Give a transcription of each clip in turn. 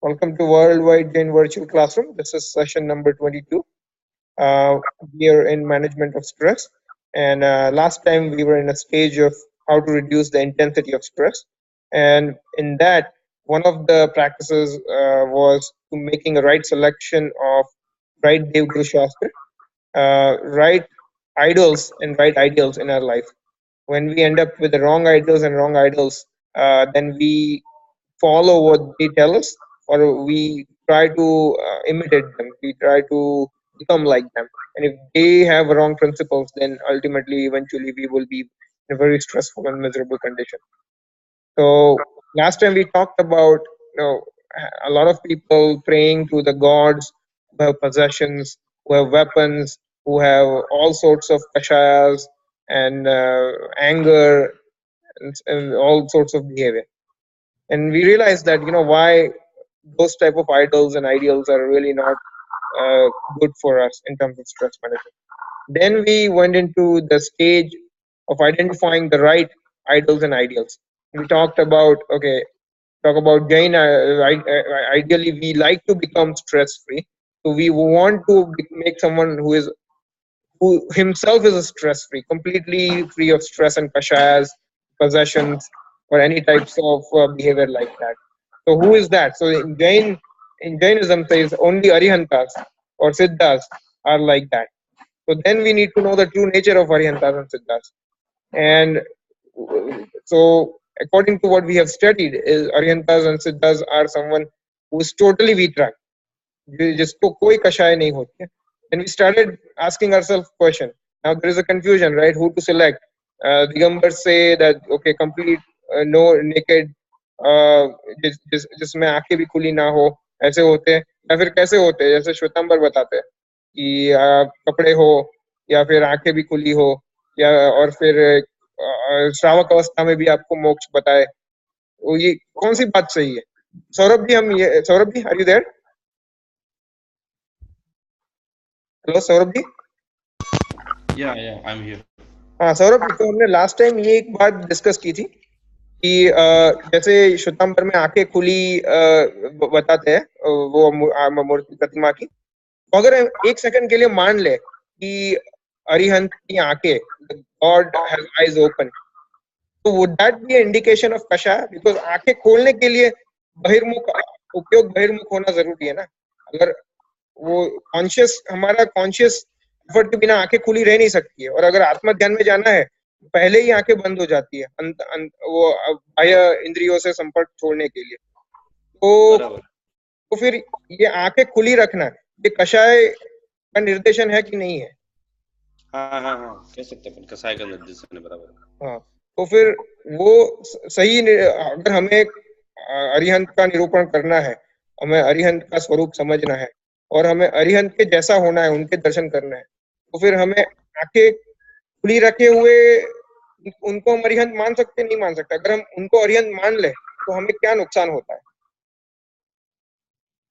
Welcome to Worldwide Jain Virtual Classroom. This is session number 22 here in management of stress. And last time we were in a stage of how to reduce the intensity of stress. And in that, one of the practices was to making a right selection of right Devguru Shastra, right idols and right ideals in our life. When we end up with the wrong ideals and wrong idols, then we follow what they tell us, or we try to imitate them. We try to become like them. And if they have wrong principles, then ultimately, eventually, we will be in a very stressful and miserable condition. So last time we talked about, a lot of people praying to the gods who have possessions, who have weapons, who have all sorts of kashayas and anger and all sorts of behavior. And we realized that why those type of idols and ideals are really not good for us in terms of stress management. Then we went into the stage of identifying the right idols and ideals. We talked about, talk about Jain. Ideally, we like to become stress free, so we want to make someone who himself is a stress free, completely free of stress and kashayas, possessions, or any types of behavior like that. So who is that? So in Jainism says only Arihantas or Siddhas are like that. So then we need to know the true nature of Arihantas and Siddhas. And so according to what we have studied, is Arihantas and Siddhas are someone who is totally vitrag, जिसको कोई कषाय नहीं होती है. And we started asking ourselves question. Now there is a confusion, right? Who to select? Digambar say that okay, complete no naked, जिसमें आंखें भी खुली ना हो, ऐसे होते हैं. या फिर कैसे होते हैं, जैसे श्वेतांबर बताते हैं कि कपड़े हो या फिर आंखें भी खुली हो, या और फिर श्रावक अवस्था में भी आपको मोक्ष बताए. वो ये कौन सी बात सही है? Saurabh ji, are you there? Hello Saurabh ji. Yeah, I'm here. हाँ सौरभ जी, तो हमने लास्ट टाइम ये एक बात डिस्कस की थी कि जैसे श्वेतांबर में आंखें खुली बताते हैं वो मूर्ति प्रतिमा की. तो अगर हम एक सेकंड के लिए मान ले कि अरिहंत की आंखें, गॉड हैज आईज ओपन, तो would that be indication of कशा? बिकॉज आंखें खोलने के लिए बहिर्मुख होना जरूरी है ना. अगर वो हमारा कॉन्शियस एफर्ट के बिना आंखें खुली रह नहीं सकती है. और अगर आत्म ध्यान में जाना है, पहले ही आंखें बंद हो जाती है वो बाह्य इंद्रियों से संपर्क छोड़ने के लिए. तो फिर ये आंखें खुली रखना, ये कषाय का निर्देशन है कि नहीं है? हाँ, कह सकते हैं कषाय का निर्देशन है, बराबर. हाँ, तो फिर वो सही, अगर हमें अरिहंत का निरूपण करना है, हमें अरिहंत का स्वरूप समझना है और हमें अरिहंत के जैसा होना है, उनके दर्शन करना है, तो फिर हमें आंखें खुली रखे हुए उनको हम अरिहंत मान सकते नहीं मान सकते? अगर हम उनको अरिहंत मान ले तो हमें क्या नुकसान होता है?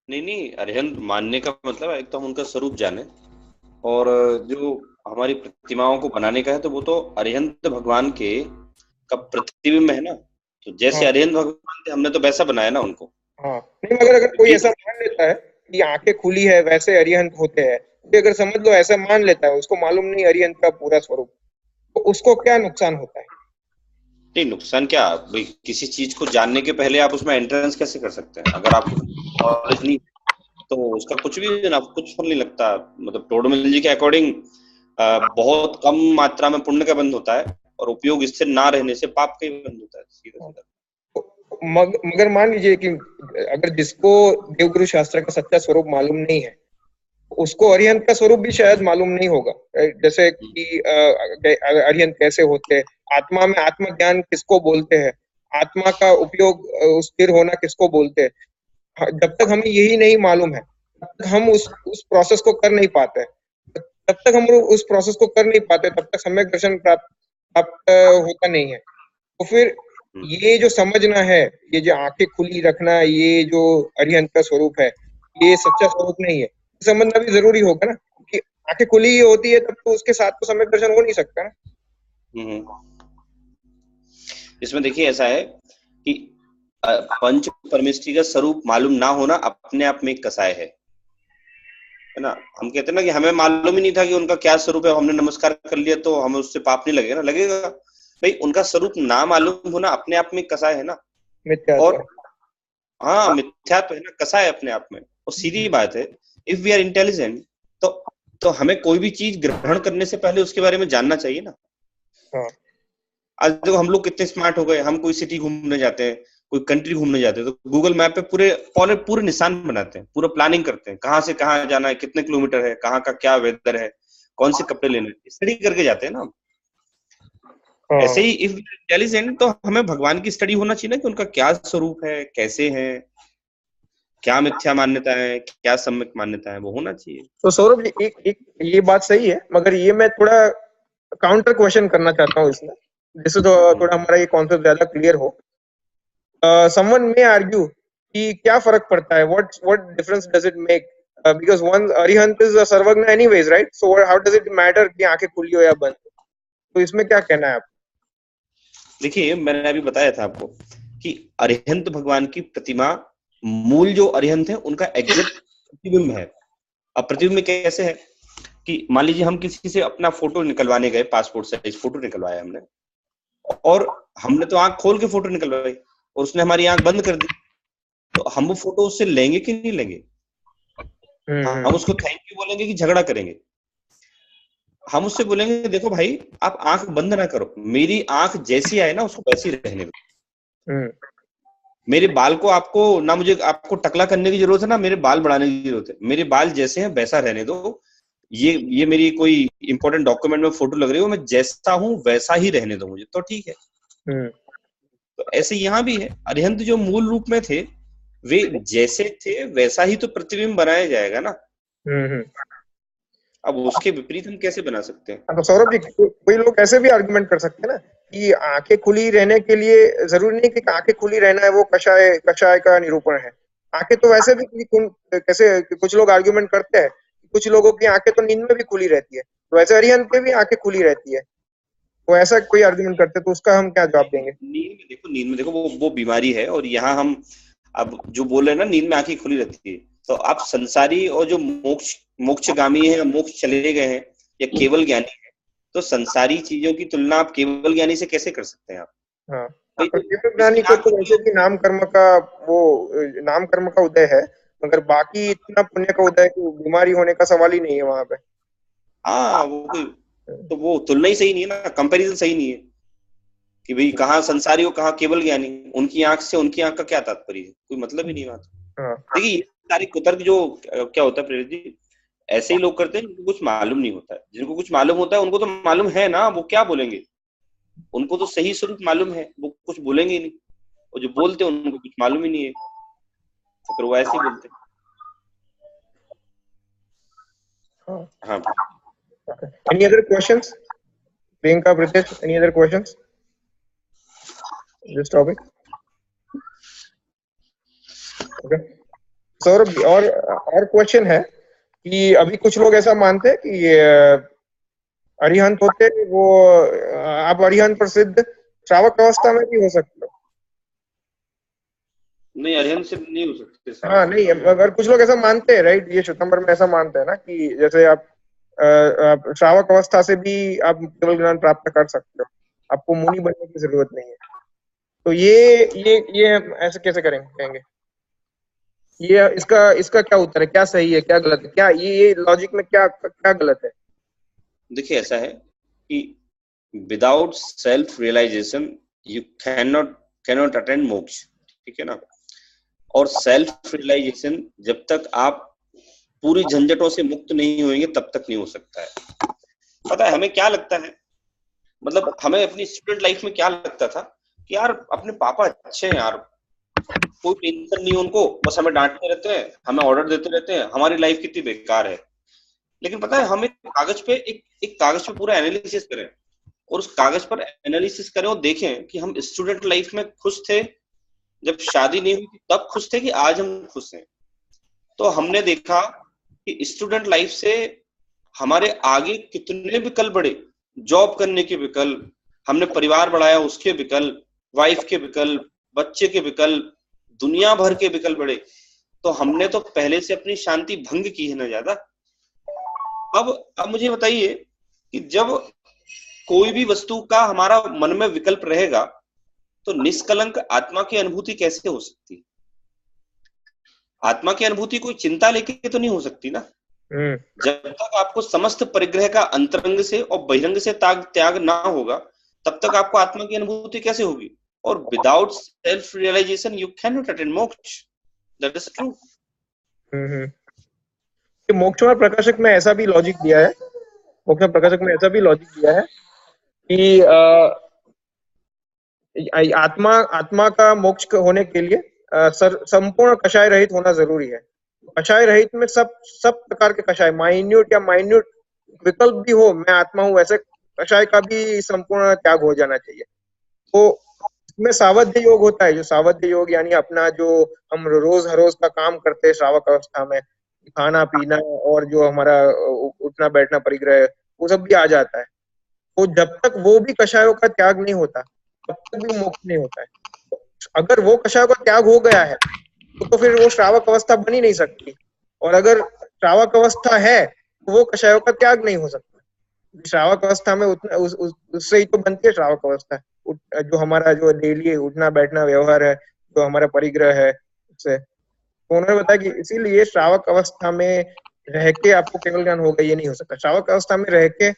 नहीं, अरिहंत मानने का मतलब एक तो हम उनका स्वरूप जाने, और जो हमारी प्रतिमाओं को बनाने का है तो वो तो अरिहंत भगवान के का प्रतिबिंब है ना. तो जैसे अरिहंत भगवान थे, हमने तो वैसा बनाया ना उनको. हाँ, नहीं, मगर अगर कोई ऐसा मान लेता है कि आंखें खुली है वैसे अरिहंत होते हैं, तो अगर समझ लो ऐसा मान लेता है, उसको मालूम नहीं अरिहंत का पूरा स्वरूप, तो उसको क्या नुकसान होता है? नहीं, नुकसान क्या, भाई किसी चीज को जानने के पहले आप उसमें एंट्रेंस कैसे कर सकते हैं? अगर आपको नॉलेज नहीं तो उसका कुछ भी ना, कुछ फल नहीं लगता. मतलब टोडरमल जी के अकॉर्डिंग बहुत कम मात्रा में पुण्य का बंध होता है, और उपयोग इससे ना रहने से पाप का ही बंध होता है, सीधा सीधा. मगर मान लीजिए कि अगर जिसको देवगुरु शास्त्र का सच्चा स्वरूप मालूम नहीं है, उसको अरिहंत का स्वरूप भी शायद मालूम नहीं होगा. जैसे कि अरिहंत कैसे होते हैं, आत्मा में आत्मज्ञान किसको बोलते हैं, आत्मा का उपयोग स्थिर होना किसको बोलते हैं, जब तक हमें यही नहीं मालूम है तब तक हम उस प्रोसेस को कर नहीं पाते. जब तक हम उस प्रोसेस को कर नहीं पाते तब तक सम्यक दर्शन प्राप्त होता नहीं है. तो फिर ये जो समझना है, ये जो आंखें खुली रखना, ये जो अरिहंत का स्वरूप है, ये सच्चा स्वरूप नहीं है, समझना भी जरूरी होगा ना. कि आंखें खुली ही होती है तब तो उसके साथ तो सम्यक दर्शन हो नहीं सकता ना. इसमें देखिए ऐसा है कि पंच परमेष्ठी का स्वरूप मालूम ना होना अपने आप में एक कसाय है ना। हम कहते हैं ना कि हमें मालूम ही नहीं था कि उनका क्या स्वरूप है, हमने नमस्कार कर लिया तो हमें उससे पाप नहीं लगेगा ना, लगेगा भाई। उनका स्वरूप ना मालूम होना अपने आप में कसाय है ना। और हाँ, मिथ्यात्व है ना, कसाय है अपने आप में। और सीधी बात है, इफ वी आर इंटेलिजेंट तो हमें कोई भी चीज ग्रहण करने से पहले उसके बारे में जानना चाहिए ना। आज देखो हम लोग कितने स्मार्ट हो गए, हम कोई सिटी घूमने जाते हैं, कोई कंट्री घूमने जाते हैं तो गूगल मैप पे पूरे निशान बनाते हैं, पूरा प्लानिंग करते हैं, कहाँ से कहाँ जाना है, कितने किलोमीटर है, कहाँ का क्या वेदर है, कौन से कपड़े लेने, स्टडी करके जाते हैं ना। ऐसे ही इफ इंटेलिजेंट तो हमें भगवान की स्टडी होना चाहिए ना, कि उनका क्या स्वरूप है, कैसे है, क्या मिथ्या मान्यता है, क्या सम्यक मान्यता है, वो होना चाहिए। तो सौरभ जी, एक ये बात सही है, मगर ये मैं थोड़ा काउंटर क्वेश्चन करना चाहता हूँ इसमें, जिससे तो थोड़ा हमारा ये कॉन्सेप्ट ज्यादा क्लियर हो। समवन मे आर्ग्यू कि क्या फर्क पड़ता है, what difference does it make, because one arihant is a sarvagya anyways, right? So how does it matter कि आंखें खुली हो या बंद? तो इसमें क्या कहना है आप? देखिए, मैंने अभी बताया था आपको कि अरिहंत भगवान की प्रतिमा, मूल जो अरिहंत है उनका एग्जैक्ट प्रतिबिंब है। अब प्रतिबिंब कैसे है कि मान लीजिए हम किसी से अपना फोटो निकलवाने गए, पासपोर्ट साइज फोटो निकलवाया हमने, और हमने तो आंख खोल के फोटो निकलवाई और उसने हमारी आंख बंद कर दी, तो हम वो फोटो उससे लेंगे कि नहीं लेंगे? हम उसको थैंक यू बोलेंगे कि झगड़ा करेंगे? हम उससे बोलेंगे देखो भाई, आप आंख बंद ना करो, मेरी आंख जैसी आए ना उसको वैसी रहने दो। मेरे बाल को आपको ना, मुझे आपको टकला करने की जरूरत है ना मेरे बाल बढ़ाने की जरूरत है, मेरे बाल जैसे हैं वैसा रहने दो। ये मेरी कोई इंपॉर्टेंट डॉक्यूमेंट में फोटो लग रही हो, मैं जैसा हूं वैसा ही रहने दो मुझे, तो ठीक है। तो ऐसे यहाँ भी है, अरिहंत जो मूल रूप में थे वे जैसे थे वैसा ही तो प्रतिबिंब बनाया जाएगा ना। अब उसके विपरीत हम कैसे बना सकते हैं? तो सौरभ जी, कोई लोग ऐसे भी आर्गुमेंट कर सकते हैं ना कि आंखें खुली रहने के लिए जरूरी नहीं कि आंखें खुली रहना है वो कषाय का निरूपण है। आंखें तो वैसे भी कैसे, कुछ लोग आर्गुमेंट करते हैं कुछ लोगों की आंखें तो नींद में भी खुली रहती है, तो वैसे अरिहंत के भी आंखें खुली रहती है। तो ऐसा कोई आर्गुमेंट करते तो उसका हम क्या जवाब देंगे? नींद में देखो वो बीमारी है, और यहाँ हम अब जो बोल रहे हैं ना, नींद में आंखें खुली रहती है, तो आप संसारी और जो मोक्षगामी है, मोक्ष चले गए हैं या केवल ज्ञानी है, तो संसारी चीजों की तुलना आप केवल ज्ञानी से कैसे कर सकते हैं आप? हाँ, तो केवल ज्ञानी को तो वैसे भी नाम कर्म का उदय है, मगर बाकी इतना पुण्य का उदय की बीमारी होने का सवाल ही नहीं है वहां पे। हाँ, तो वो तुलना ही सही नहीं है ना, कंपैरिजन सही नहीं है कि भाई कहाँ संसारी हो कहाँ केवल ज्ञानी, उनकी आंख से उनकी आंख का क्या तात्पर्य है, कोई मतलब ही नहीं बात। देखिए ये सारे कुतर्क जो क्या होता है प्रेरित जी, ऐसे ही लोग करते हैं जिनको कुछ मालूम नहीं होता है। जिनको कुछ मालूम होता है उनको तो मालूम है ना, वो क्या बोलेंगे? उनको तो सही स्वरूप मालूम है, वो कुछ बोलेंगे ही नहीं। और जो बोलते हैं उनको कुछ मालूम ही नहीं है, तो फिर वो ऐसे ही बोलते हैं। हाँ। Any other questions? Priyanka, Pritesh, any other questions? This topic? Okay. Saurabh, और क्वेश्चन है कि अभी कुछ लोग ऐसा मानते हैं कि अरिहंत होते वो, आप अरिहंत प्रसिद्ध श्रावक अवस्था में भी हो सकते हो। नहीं, अरिहंत से नहीं हो सकते। हाँ नहीं, अगर कुछ लोग ऐसा मानते हैं, राइट, ये श्वेतांबर में ऐसा मानते हैं ना कि जैसे आप श्रावक अवस्था से भी आप केवल ज्ञान प्राप्त कर सकते हो, आपको मुनि बनने की जरूरत नहीं है। तो ये ऐसे कैसे कहेंगे? ये इसका क्या उत्तर है, क्या सही है क्या गलत है, क्या ये लॉजिक में क्या गलत है? देखिए ऐसा है कि without self realisation you cannot attend moksha, ठीक है ना। और सेल्फ रियलाइजेशन जब तक आप पूरी झंझटों से मुक्त नहीं होंगे तब तक नहीं हो सकता है। पता है हमें क्या लगता है, मतलब हमें अपनी स्टूडेंट लाइफ में क्या लगता था कि यार अपने पापा अच्छे हैं यार, कोई टेंशन नहीं उनको, बस हमें डांटते रहते हैं, हमें ऑर्डर देते रहते हैं, हमारी लाइफ कितनी बेकार है। लेकिन पता है हम एक कागज पे पूरा एनालिसिस करें, और उस कागज पर एनालिसिस करें और देखें कि हम स्टूडेंट लाइफ में खुश थे, जब शादी नहीं हुई थी तब खुश थे, कि आज हम खुश हैं। तो हमने देखा कि स्टूडेंट लाइफ से हमारे आगे कितने विकल्प बढ़े, जॉब करने के विकल्प, हमने परिवार बढ़ाया उसके विकल्प, वाइफ के विकल्प, बच्चे के विकल्प, दुनिया भर के विकल्प बढ़े, तो हमने तो पहले से अपनी शांति भंग की है ना ज्यादा। अब मुझे बताइए कि जब कोई भी वस्तु का हमारा मन में विकल्प रहेगा तो निष्कलंक आत्मा की अनुभूति कैसे हो सकती है? आत्मा की अनुभूति कोई चिंता लेके तो नहीं हो सकती ना। जब तक आपको समस्त परिग्रह का अंतरंग से और बहिरंग से त्याग ना होगा, तब तक आपको आत्मा की अनुभूति कैसे होगी? और without self realisation you can not attain moksha. That is true. मोक्ष में प्रकाशक में ऐसा भी लॉजिक दिया है, मोक्ष में प्रकाशक में ऐसा भी लॉजिक दिया है कि आत्मा का मोक्ष होने के लिए संपूर्ण कषाय रहित होना जरूरी है। कषाय रहित में सब प्रकार के कषाय, माइन्यूट या माइन्यूट विकल्प भी हो, मैं आत्मा हूँ, वैसे कषाय का भी संपूर्ण त्याग हो जाना चाहिए। तो इसमें सावध्य योग होता है, जो सावध्य योग यानी अपना जो हम रोज हर रोज का काम करते हैं श्रावक अवस्था में, खाना पीना और जो हमारा उठना बैठना परिग्रह, वो सब भी आ जाता है। तो जब तक वो भी कषायों का त्याग नहीं होता तब तक भी मोक्ष नहीं होता है। अगर वो कषायों का त्याग हो गया है तो फिर वो श्रावक अवस्था बन ही नहीं सकती, और अगर श्रावक अवस्था है तो वो कषायों का त्याग नहीं हो सकता। श्रावक अवस्था में उससे ही तो बनती है श्रावक अवस्था, जो हमारा जो डेली उठना बैठना व्यवहार है, जो हमारा परिग्रह है उससे। तो उन्होंने बताया कि इसीलिए श्रावक अवस्था में रह के आपको केवल ज्ञान होगा ये नहीं हो सकता। श्रावक अवस्था में रह के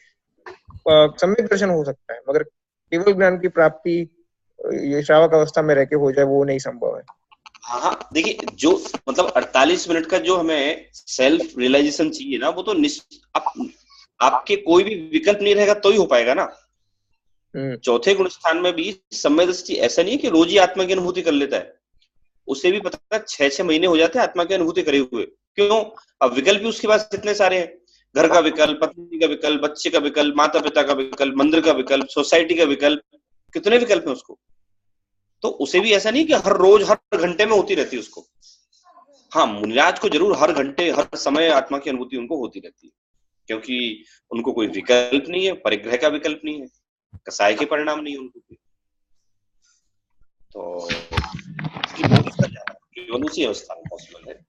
सम्यक दर्शन हो सकता है, मगर केवल ज्ञान की प्राप्ति ये श्रावक अवस्था में रह के हो जाए वो नहीं संभव है। हाँ, देखिए जो मतलब 48 मिनट का जो हमें सेल्फ रियलाइजेशन चाहिए ना, वो तो आपके कोई भी विकल्प नहीं रहेगा तो ही हो पाएगा ना। चौथे गुण स्थान में भी सम्यक दृष्टि ऐसा नहीं है कि रोज ही आत्मा की अनुभूति कर लेता है, उसे भी पता है 6-6 महीने हो जाते हैं आत्मा की अनुभूति करे हुए। क्यों? अब विकल्प भी उसके पास इतने सारे हैं, घर का विकल्प, पत्नी का विकल्प, बच्चे का विकल्प, माता पिता का विकल्प, मंदिर का विकल्प, सोसाइटी का विकल्प, कितने विकल्प है उसको। तो उसे भी ऐसा नहीं कि हर रोज हर घंटे में होती रहती है उसको। हाँ, मुनिराज को जरूर हर घंटे हर समय आत्मा की अनुभूति उनको होती रहती है, क्योंकि उनको कोई विकल्प नहीं है, परिग्रह का विकल्प नहीं है, कसाय के परिणाम नहीं है उनको। तो केवल उसी अवस्था में पॉसिबल है।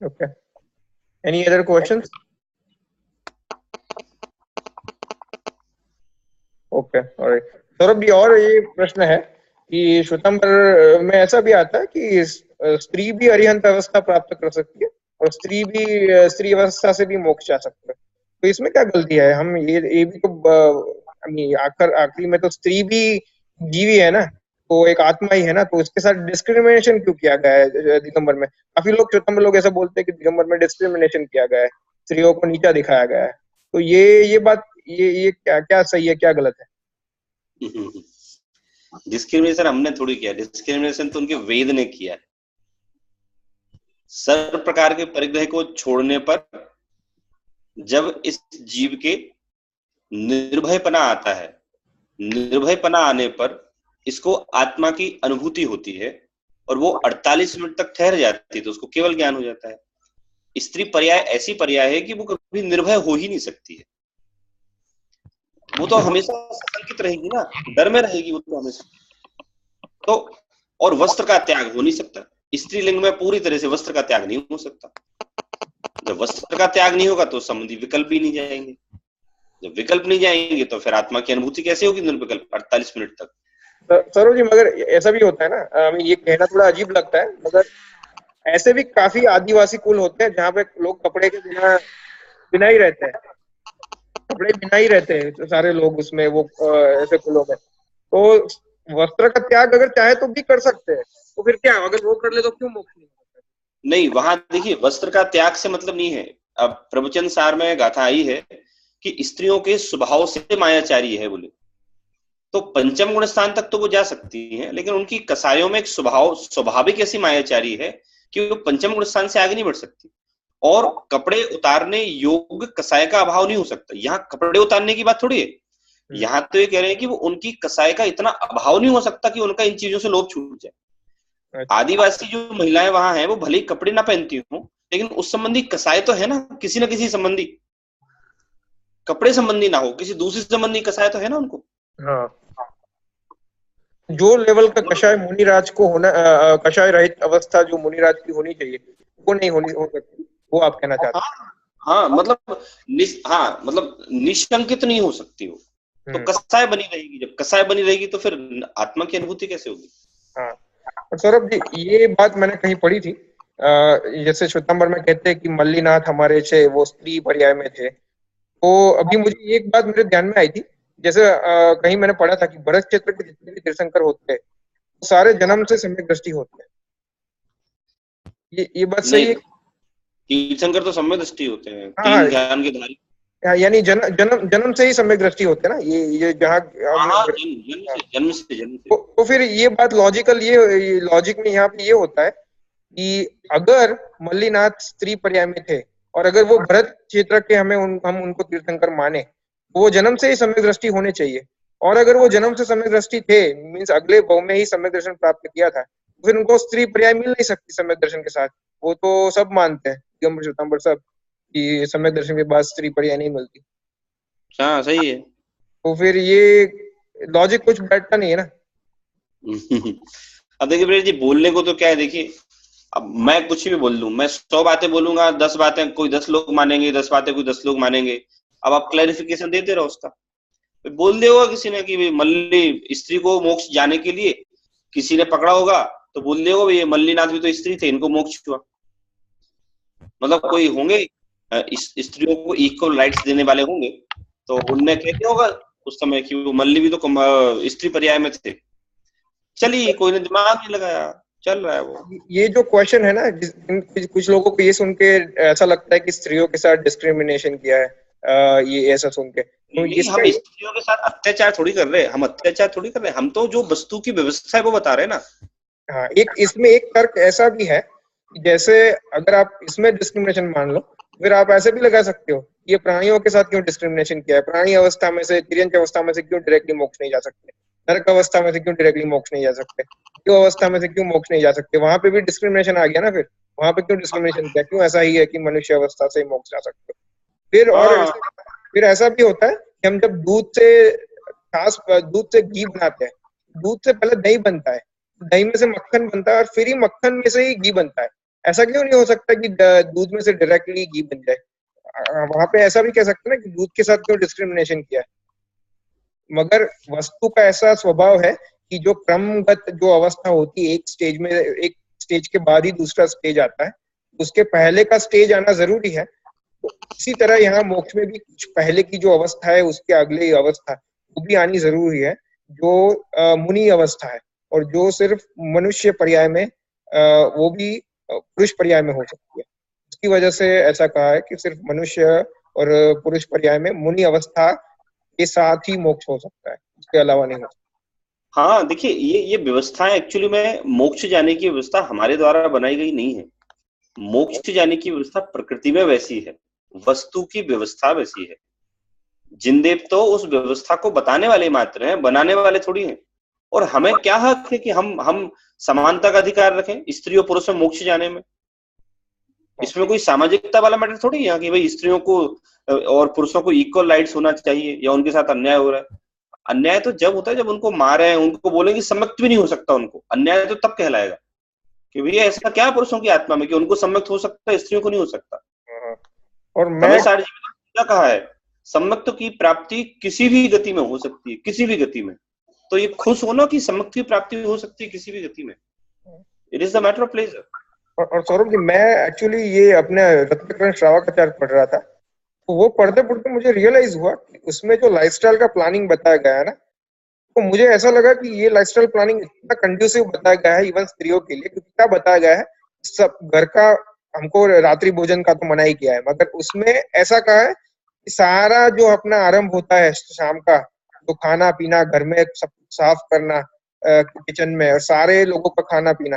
Okay. Any other questions? Okay, all right. Saurabh ji, और ये प्रश्न है कि श्वेतांबर में ऐसा भी आता है कि स्त्री भी अरिहंत अवस्था प्राप्त कर सकती है और स्त्री अवस्था से भी मोक्ष जा सकता है, तो इसमें क्या गलती है? हम ये भी तो आखिरी में तो स्त्री भी जीवी है ना, तो एक आत्मा ही है ना, तो इसके साथ डिस्क्रिमिनेशन क्यों किया गया है दिगंबर में? काफी लोग श्वेतांबर लोग ऐसा बोलते हैं कि दिगंबर में डिस्क्रिमिनेशन किया गया है, स्त्रियों को नीचा दिखाया गया है, तो ये बात ये क्या सही है, क्या गलत है? डिस्क्रिमिनेशन हमने थोड़ी किया, डिस्क्रिमिनेशन तो उनके वेद ने किया है। सर्व प्रकार के परिग्रह को छोड़ने पर जब इस जीव के निर्भयपना आता है, निर्भयपना आने पर इसको आत्मा की अनुभूति होती है और वो 48 मिनट तक ठहर जाती है, तो उसको केवल ज्ञान हो जाता है। स्त्री पर्याय ऐसी पर्याय है कि वो कभी निर्भय हो ही नहीं सकती है, वो तो हमेशा सशंकित रहेगी ना, डर में रहेगी वो तो हमेशा। तो और वस्त्र का त्याग हो नहीं सकता, स्त्रीलिंग में पूरी तरह से वस्त्र का त्याग नहीं हो सकता। जब वस्त्र का त्याग नहीं होगा तो संबंधी विकल्प भी नहीं जाएंगे, जब विकल्प नहीं जाएंगे तो फिर आत्मा की अनुभूति कैसे होगी निर्विकल्प 48 मिनट तक? सरोज जी, मगर ऐसा भी होता है ना, ये कहना थोड़ा अजीब लगता है, मगर ऐसे भी काफी आदिवासी कुल होते हैं जहाँ पे लोग कपड़े के बिना ही रहते हैं, कपड़े बिना ही रहते हैं तो सारे लोग उसमें, वो ऐसे कुलों में तो वस्त्र का त्याग अगर चाहे तो भी कर सकते हैं, तो फिर क्या, अगर वो कर ले तो क्यों मोक्ष नहीं होता? नहीं, वहां देखिए वस्त्र का त्याग से मतलब नहीं है। अब प्रवचन सार में गाथा आई है कि स्त्रियों के स्वभाव से मायाचारी है बोले, तो पंचम गुण स्थान तक तो वो जा सकती हैं, लेकिन उनकी कसायों में एक स्वाभाविक ऐसी मायाचारी है कि वो पंचम गुण स्थान से आगे नहीं बढ़ सकती। और कपड़े उतारने योग्य कसाय का अभाव नहीं हो सकता। यहाँ कपड़े उतारने की बात थोड़ी है, यहाँ तो ये कह रहे हैं कि वो उनकी कसाय का इतना अभाव नहीं हो सकता कि उनका इन चीजों से लोभ छूट जाए। आदिवासी जो महिलाएं वहां हैं वो भले ही कपड़े ना पहनती हो, लेकिन उस संबंधी कसाय तो है ना किसी संबंधी, कपड़े संबंधी ना हो किसी दूसरे संबंधी कसाय तो है ना उनको। हाँ, जो लेवल का कषाय मुनिराज को होना, कषाय रहित अवस्था जो मुनिराज की होनी चाहिए वो नहीं होनी हो सकती, वो आप कहना चाहते हाँ हाँ, मतलब हाँ मतलब निशंकित नहीं हो सकती वो। हैं? तो कसाय बनी रहेगी, जब कसाय बनी रहेगी तो फिर आत्मा की अनुभूति कैसे होगी? हाँ। और सौरभ जी, ये बात मैंने कहीं पढ़ी थी, जैसे श्वेतांबर में कहते हैं कि मल्लीनाथ हमारे छे वो स्त्री पर्याय में थे, तो अभी मुझे एक बात मेरे ध्यान में आई थी, जैसे कहीं मैंने पढ़ा था कि भरत क्षेत्र के जितने भी तीर्थंकर होते हैं वो सारे जन्म से सम्यक दृष्टि होते हैं। ये बात सही नहीं, है? तीर्थंकर तो सम्यक दृष्टि होते हैं, हाँ हाँ, 3 ज्ञान के धारी। यानी जन्म जन्म से ही सम्यक दृष्टि होते हैं ना, ये जहाँ हाँ हमने हाँ, जन्म से। तो फिर ये बात लॉजिकल, ये लॉजिक में यहाँ पे ये होता है कि अगर मल्लीनाथ स्त्री पर्याय में थे और अगर वो भरत क्षेत्र के हम उनको तीर्थंकर माने तो वो जन्म से ही सम्यक दृष्टि होने चाहिए। और अगर वो जन्म से सम्यक दृष्टि थे, मीन्स अगले भाव में ही सम्यक दर्शन प्राप्त किया था, तो फिर उनको स्त्री पर्याय मिल नहीं सकती सम्यक दर्शन के साथ। वो तो सब मानते हैं, दिगंबर श्वेतांबर सब, कि सम्यक दर्शन के बाद स्त्री पर्याय नहीं मिलती। हाँ सही है। तो फिर ये लॉजिक कुछ बैठता नहीं है ना। अब देखिए प्रिय जी, बोलने को तो क्या है, देखिए अब मैं कुछ भी बोल लूं, मैं 100 बातें बोलूंगा, 10 बातें कोई 10 लोग मानेंगे, 10 बातें कोई 10 लोग मानेंगे। अब आप क्लैरिफिकेशन देते रहो उसका। बोल दिया होगा किसी ने कि भाई मल्ली स्त्री को मोक्ष जाने के लिए किसी ने पकड़ा होगा, तो बोल दिया होगा ये मल्लीनाथ भी तो स्त्री थे, इनको मोक्ष हुआ। मतलब कोई होंगे स्त्रियों को इक्वल राइट्स देने वाले होंगे, तो उनने कह दिया होगा उस समय कि वो मल्ली भी तो स्त्री पर्याय में थे। चलिए, कोई ने दिमाग नहीं लगाया, चल रहा है वो। ये जो क्वेश्चन है ना, कुछ लोगों को ये सुन के ऐसा लगता है कि स्त्रियों के साथ डिस्क्रिमिनेशन किया है, ये ऐसा सुन के, तो नहीं, हम इसका स्त्रियों के साथ अत्याचार थोड़ी कर रहे हैं, हम तो जो वस्तु की व्यवस्था है वो बता रहे हैं ना। हाँ, एक इसमें एक तर्क ऐसा भी है कि जैसे अगर आप इसमें डिस्क्रिमिनेशन मान लो, फिर आप ऐसे भी लगा सकते हो कि ये प्राणियों के साथ क्यों डिस्क्रिमिनेशन किया है, प्राणी अवस्था में से, तिर्यंच अवस्था में से क्यों डायरेक्टली मोक्ष नहीं जा सकते, नरक अवस्था में से क्यों डायरेक्टली मोक्ष नहीं जा सकते, क्यों अवस्था में से क्यों मोक्ष नहीं जा सकते, वहां पे भी डिस्क्रिमिनेशन आ गया ना। फिर वहां पे क्यों डिस्क्रिमिनेशन किया, क्यों ऐसा ही है कि मनुष्य अवस्था से ही मोक्ष जा सकते हो? फिर और हाँ फिर ऐसा भी होता है कि हम जब दूध से घी बनाते हैं, दूध से पहले दही बनता है, दही में से मक्खन बनता है और फिर ही मक्खन में से ही घी बनता है। ऐसा क्यों नहीं हो सकता कि दूध में से डायरेक्टली घी बन जाए? वहां पे ऐसा भी कह सकते हैं ना कि दूध के साथ क्यों डिस्क्रिमिनेशन किया है। मगर वस्तु का ऐसा स्वभाव है कि जो क्रमगत जो अवस्था होती है, एक स्टेज के बाद ही दूसरा स्टेज आता है, उसके पहले का स्टेज आना जरूरी है। तो इसी तरह यहाँ मोक्ष में भी कुछ पहले की जो अवस्था है उसके अगले अवस्था वो भी आनी जरूरी है, जो मुनि अवस्था है, और जो सिर्फ मनुष्य पर्याय में, वो भी पुरुष पर्याय में हो सकती है। उसकी वजह से ऐसा कहा है कि सिर्फ मनुष्य और पुरुष पर्याय में मुनि अवस्था के साथ ही मोक्ष हो सकता है, उसके अलावा नहीं हो सकता। हाँ, देखिए ये व्यवस्थाएं एक्चुअली में मोक्ष जाने की व्यवस्था हमारे द्वारा बनाई गई नहीं है। मोक्ष जाने की व्यवस्था प्रकृति में वैसी है, वस्तु की व्यवस्था वैसी है। जिनदेव तो उस व्यवस्था को बताने वाले मात्र हैं, बनाने वाले थोड़ी हैं। और हमें क्या हक है कि हम समानता का अधिकार रखें स्त्री और पुरुष में मोक्ष जाने में? इसमें कोई सामाजिकता वाला मैटर थोड़ी है कि भाई स्त्रियों को और पुरुषों को इक्वल राइट्स होना चाहिए या उनके साथ अन्याय हो रहा है। अन्याय तो जब होता है जब उनको मारे हैं, उनको बोलेंगे सम्यक्त भी नहीं हो सकता, उनको अन्याय तो तब कहलाएगा कि भैया ऐसा क्या पुरुषों की आत्मा में कि उनको सम्यक्त हो सकता है, स्त्रियों को नहीं हो सकता। हाँ, और समय मैं सारजी में तो क्या कहा है, सम्यक्त की प्राप्ति किसी भी गति में हो सकती है, किसी भी गति में। तो ये खुश होना कि सम्यक्त की प्राप्ति हो सकती है किसी भी गति में, it is the matter of pleasure. और सौरभ जी, मैं एक्चुअली ये अपने रत्नकरण श्रावकाचार्य पढ़ रहा था, तो वो पढ़ते पढ़ते मुझे रियलाइज हुआ कि उसमें जो लाइफस्टाइल का प्लानिंग बताया गया है ना, तो मुझे ऐसा लगा कि ये लाइफस्टाइल प्लानिंग इतना कंड्यूसिव बताया गया है इवन स्त्रियों के लिए, क्योंकि क्या बताया गया है, सब घर का, हमको रात्रि भोजन का तो मना ही किया है, मगर उसमें ऐसा कहा है कि सारा जो अपना आरंभ होता है शाम का, तो खाना पीना, घर में सब साफ करना, किचन में, और सारे लोगों का खाना पीना,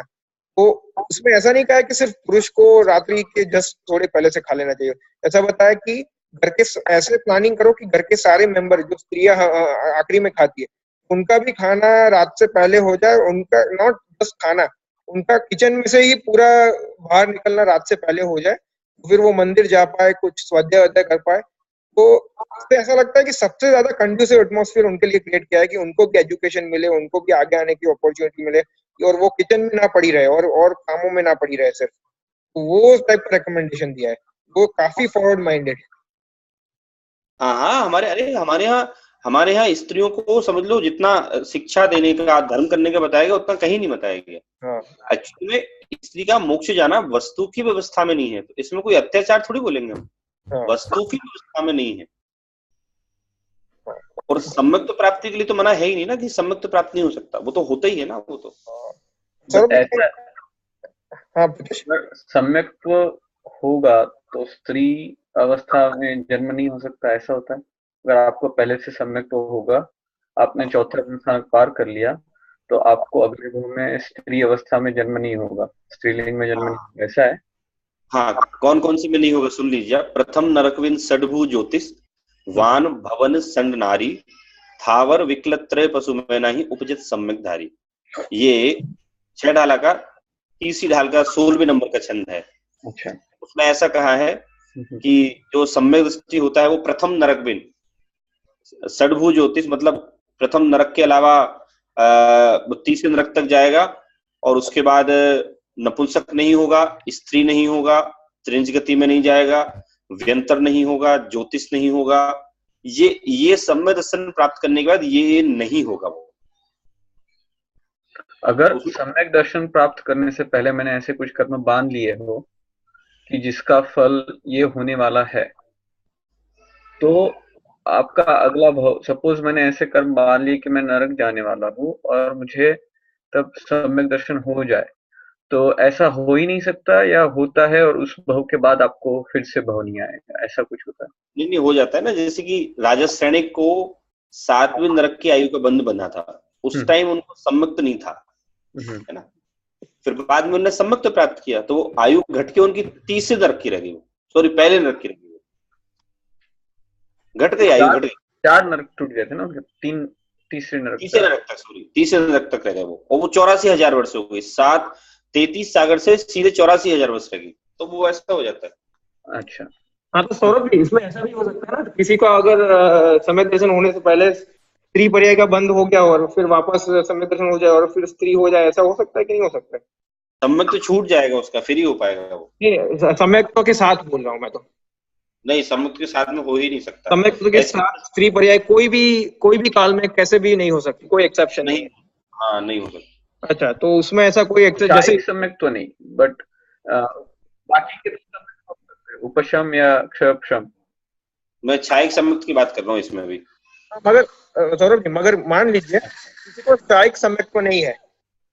तो उसमें ऐसा नहीं कहा है कि सिर्फ पुरुष को रात्रि के जस्ट थोड़े पहले से खा लेना चाहिए। ऐसा बताया कि घर के ऐसे प्लानिंग करो कि घर के सारे मेंबर, जो स्त्रियां आखिरी में खाती है, उनका भी खाना रात से पहले हो जाए, उनका नॉट बस खाना, उनका किचन में से ही पूरा बाहर निकलना रात से पहले हो जाए, तो फिर वो मंदिर जा पाए, कुछ स्वाध्याय कर पाए। तो इससे ऐसा लगता है कि सबसे ज्यादा कंड्यूसिव एटमॉस्फेयर उनके लिए क्रिएट किया है कि उनको भी एजुकेशन मिले, उनको भी आगे आने की अपॉर्चुनिटी मिले, और वो किचन में ना पड़ी रहे और कामों में ना पड़ी रहे सिर्फ। तो वो टाइप का रिकमेंडेशन दिया है, वो काफी फॉरवर्ड माइंडेड। हाँ हाँ, हमारे यहाँ स्त्रियों को समझ लो जितना शिक्षा देने का, धर्म करने का बताया गया उतना कहीं नहीं बताया गया। हाँ एक्चुअली में स्त्री का मोक्ष जाना वस्तु की व्यवस्था में नहीं है, तो इसमें कोई अत्याचार थोड़ी बोलेंगे हम, हाँ वस्तु की व्यवस्था में नहीं है। हाँ और सम्यक प्राप्ति के लिए तो मना है ही नहीं ना कि सम्यक प्राप्त नहीं हो सकता, वो तो होता ही है ना, वो तो। सर ऐसा हाँ प्रकाश। सम्यक्त्व होगा तो स्त्री अवस्था में जन्म नहीं हो सकता, ऐसा होता है? अगर आपको पहले से सम्यक्त्व होगा, आपने चौथा स्थान पार कर लिया, तो आपको अगले भूमि में स्त्री अवस्था में जन्म नहीं होगा, स्त्रीलिंग में जन्म नहीं होगा, ऐसा है? हाँ, कौन कौन से में नहीं होगा सुन लीजिए आप। प्रथम नरकविन षडभु ज्योतिष, वान भवन संड नारी, थावर विकलत्रय पशु में नहीं उपजित सम्यक धारी। ये 6 ढाला का तीसरी ढाल का 16वें नंबर का छंद है। अच्छा। उसमें ऐसा कहा है कि जो सम्यक दृष्टि होता है वो प्रथम नरकविन षडभु ज्योतिष, मतलब प्रथम नरक के अलावा 30वें नरक तक जाएगा, और उसके बाद नपुंसक नहीं होगा, स्त्री नहीं होगा, त्रिंज गति में नहीं जाएगा, व्यंतर नहीं होगा, ज्योतिष नहीं होगा। ये सम्यक दर्शन प्राप्त करने के बाद ये नहीं होगा वो। अगर सम्यक दर्शन प्राप्त करने से पहले मैंने ऐसे कुछ कर्म बांध लिए हो कि जिसका फल ये होने वाला है, तो आपका अगला भाव, सपोज मैंने ऐसे कर्म बांध लिए कि मैं नरक जाने वाला हूँ और मुझे तब सम्यक दर्शन हो जाए, तो ऐसा हो ही नहीं सकता, या होता है और उस भव के बाद आपको फिर से भव नहीं आएगा, ऐसा कुछ होता है? नहीं, हो जाता है ना। जैसे कि राजा सैनिक को 7वें नरक की आयु का बंध बंधा था, उस टाइम उनको सम्मत नहीं था, है ना। फिर बाद में उन्होंने सम्मत प्राप्त किया, तो वो आयु घट के उनकी 30वें नरक की रह गई, सॉरी पहले नरक की रह गई, घट गई आयु, घट गई। 4 नरक टूट गए थे ना, तीसरे नरक तक रह गए वो, और वो 84,000 वर्ष हो गई। 7-33 सागर से सीधे 84,000 वर्ष रह गई, तो वो ऐसा हो जाता है। अच्छा। हाँ तो सौरभ जी, इसमें ऐसा भी हो सकता है ना, किसी का अगर सम्यक दर्शन होने से पहले स्त्री पर्याय का बंद हो गया और फिर वापस सम्यक दर्शन हो जाए और फिर स्त्री हो जाए, ऐसा हो सकता है कि नहीं हो सकता है? सम्यक तो छूट जाएगा उसका, फिर ही हो पाएगा वो। नहीं, सम्यक के साथ बोल रहा हूँ मैं तो। नहीं, सम्यक के साथ में हो ही नहीं सकता। सम्यक के साथ स्त्री पर्याय कोई भी काल में कैसे भी नहीं हो सकती, कोई एक्सेप्शन नहीं। हाँ, नहीं हो सकता। अच्छा, तो उसमें ऐसा कोई जैसे सम्यक तो नहीं, बट बाकी के उपशम या क्षयपशम। मैं छायिक सम्यक की बात कर रहा हूँ इसमें भी। मगर सौरभ जी, मगर मान लीजिए किसी को छायिक सम्यक तो नहीं है,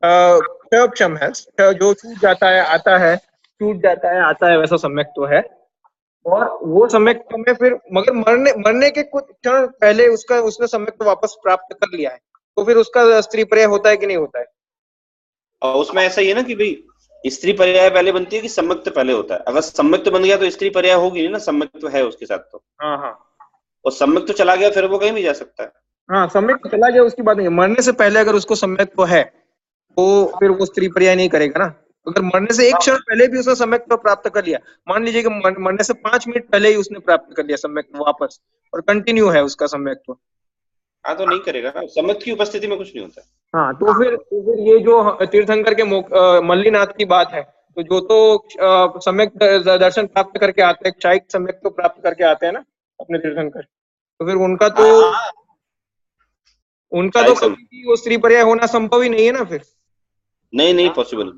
क्षयपशम है, जो छूट जाता है आता है, छूट जाता है आता है, वैसा सम्यक तो है। और वो सम्यक में फिर मगर मरने के कुछ क्षण पहले उसने सम्यक वापस प्राप्त कर लिया है, तो फिर उसका स्त्री पर्याय होता है कि नहीं होता है? और उसमें ऐसा ही है ना कि भाई स्त्री पर्याय पहले बनती है कि सम्यक्त पहले होता है। अगर सम्यक्त बन गया तो स्त्री पर्याय होगी नहीं ना, सम्यक्त है उसके साथ तो। हाँ हाँ। और सम्यक्त चला गया फिर वो कहीं भी जा सकता है। हाँ, सम्यक्त चला गया उसकी बात नहीं, मरने से पहले अगर उसको सम्यक्त है तो फिर वो स्त्री पर्याय नहीं करेगा ना। अगर मरने से एक क्षण पहले भी उसने सम्यक्त प्राप्त कर लिया, मान लीजिए कि मरने से 5 मिनट पहले ही उसने प्राप्त कर लिया सम्यक्त वापस, और कंटिन्यू है उसका सम्यक्त, हाँ तो नहीं करेगा ना, सम्यक्त की उपस्थिति में कुछ नहीं होता। हाँ तो फिर ये जो तीर्थंकर के मल्लीनाथ की बात है, तो जो तो सम्यक दर्शन प्राप्त करके आते हैं, क्षायिक सम्यक तो प्राप्त करके आते हैं ना अपने तीर्थंकर, तो फिर उनका तो कभी भी वो स्त्री पर्याय होना संभव ही नहीं है ना फिर। नहीं पॉसिबल।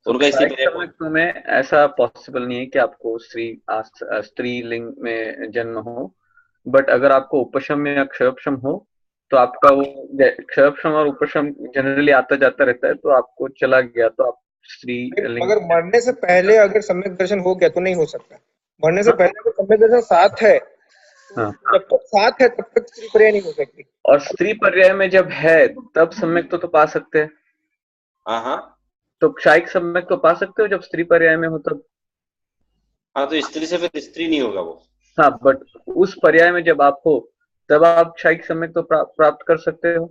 उनका स्त्री पर्याय में ऐसा पॉसिबल नहीं है कि आपको स्त्री लिंग में जन्म हो, बट अगर आपको उपशम या क्षयपशम हो तो आपका वो क्षयपशम और उपशम जनरली आता जाता रहता है, तो आपको चला गया तो आप स्त्री लिंग। अगर मरने से पहले अगर सम्यक दर्शन हो गया तो नहीं हो सकता। मरने से पहले अगर सम्यक दर्शन साथ है, हाँ, जब तक साथ है तब तक स्त्री पर्याय नहीं हो सकती। और स्त्री पर्याय में जब है तब सम्यक तो पा सकते हैं। हाँ, तो क्षायिक सम्यक तो पा सकते हो जब स्त्री पर्याय में हो तब। हाँ, तो स्त्री से फिर स्त्री नहीं होगा वो। हाँ, बट उस पर्याय में जब आप हो तब आप क्षायिक सम्यक तो प्राप्त कर सकते हो।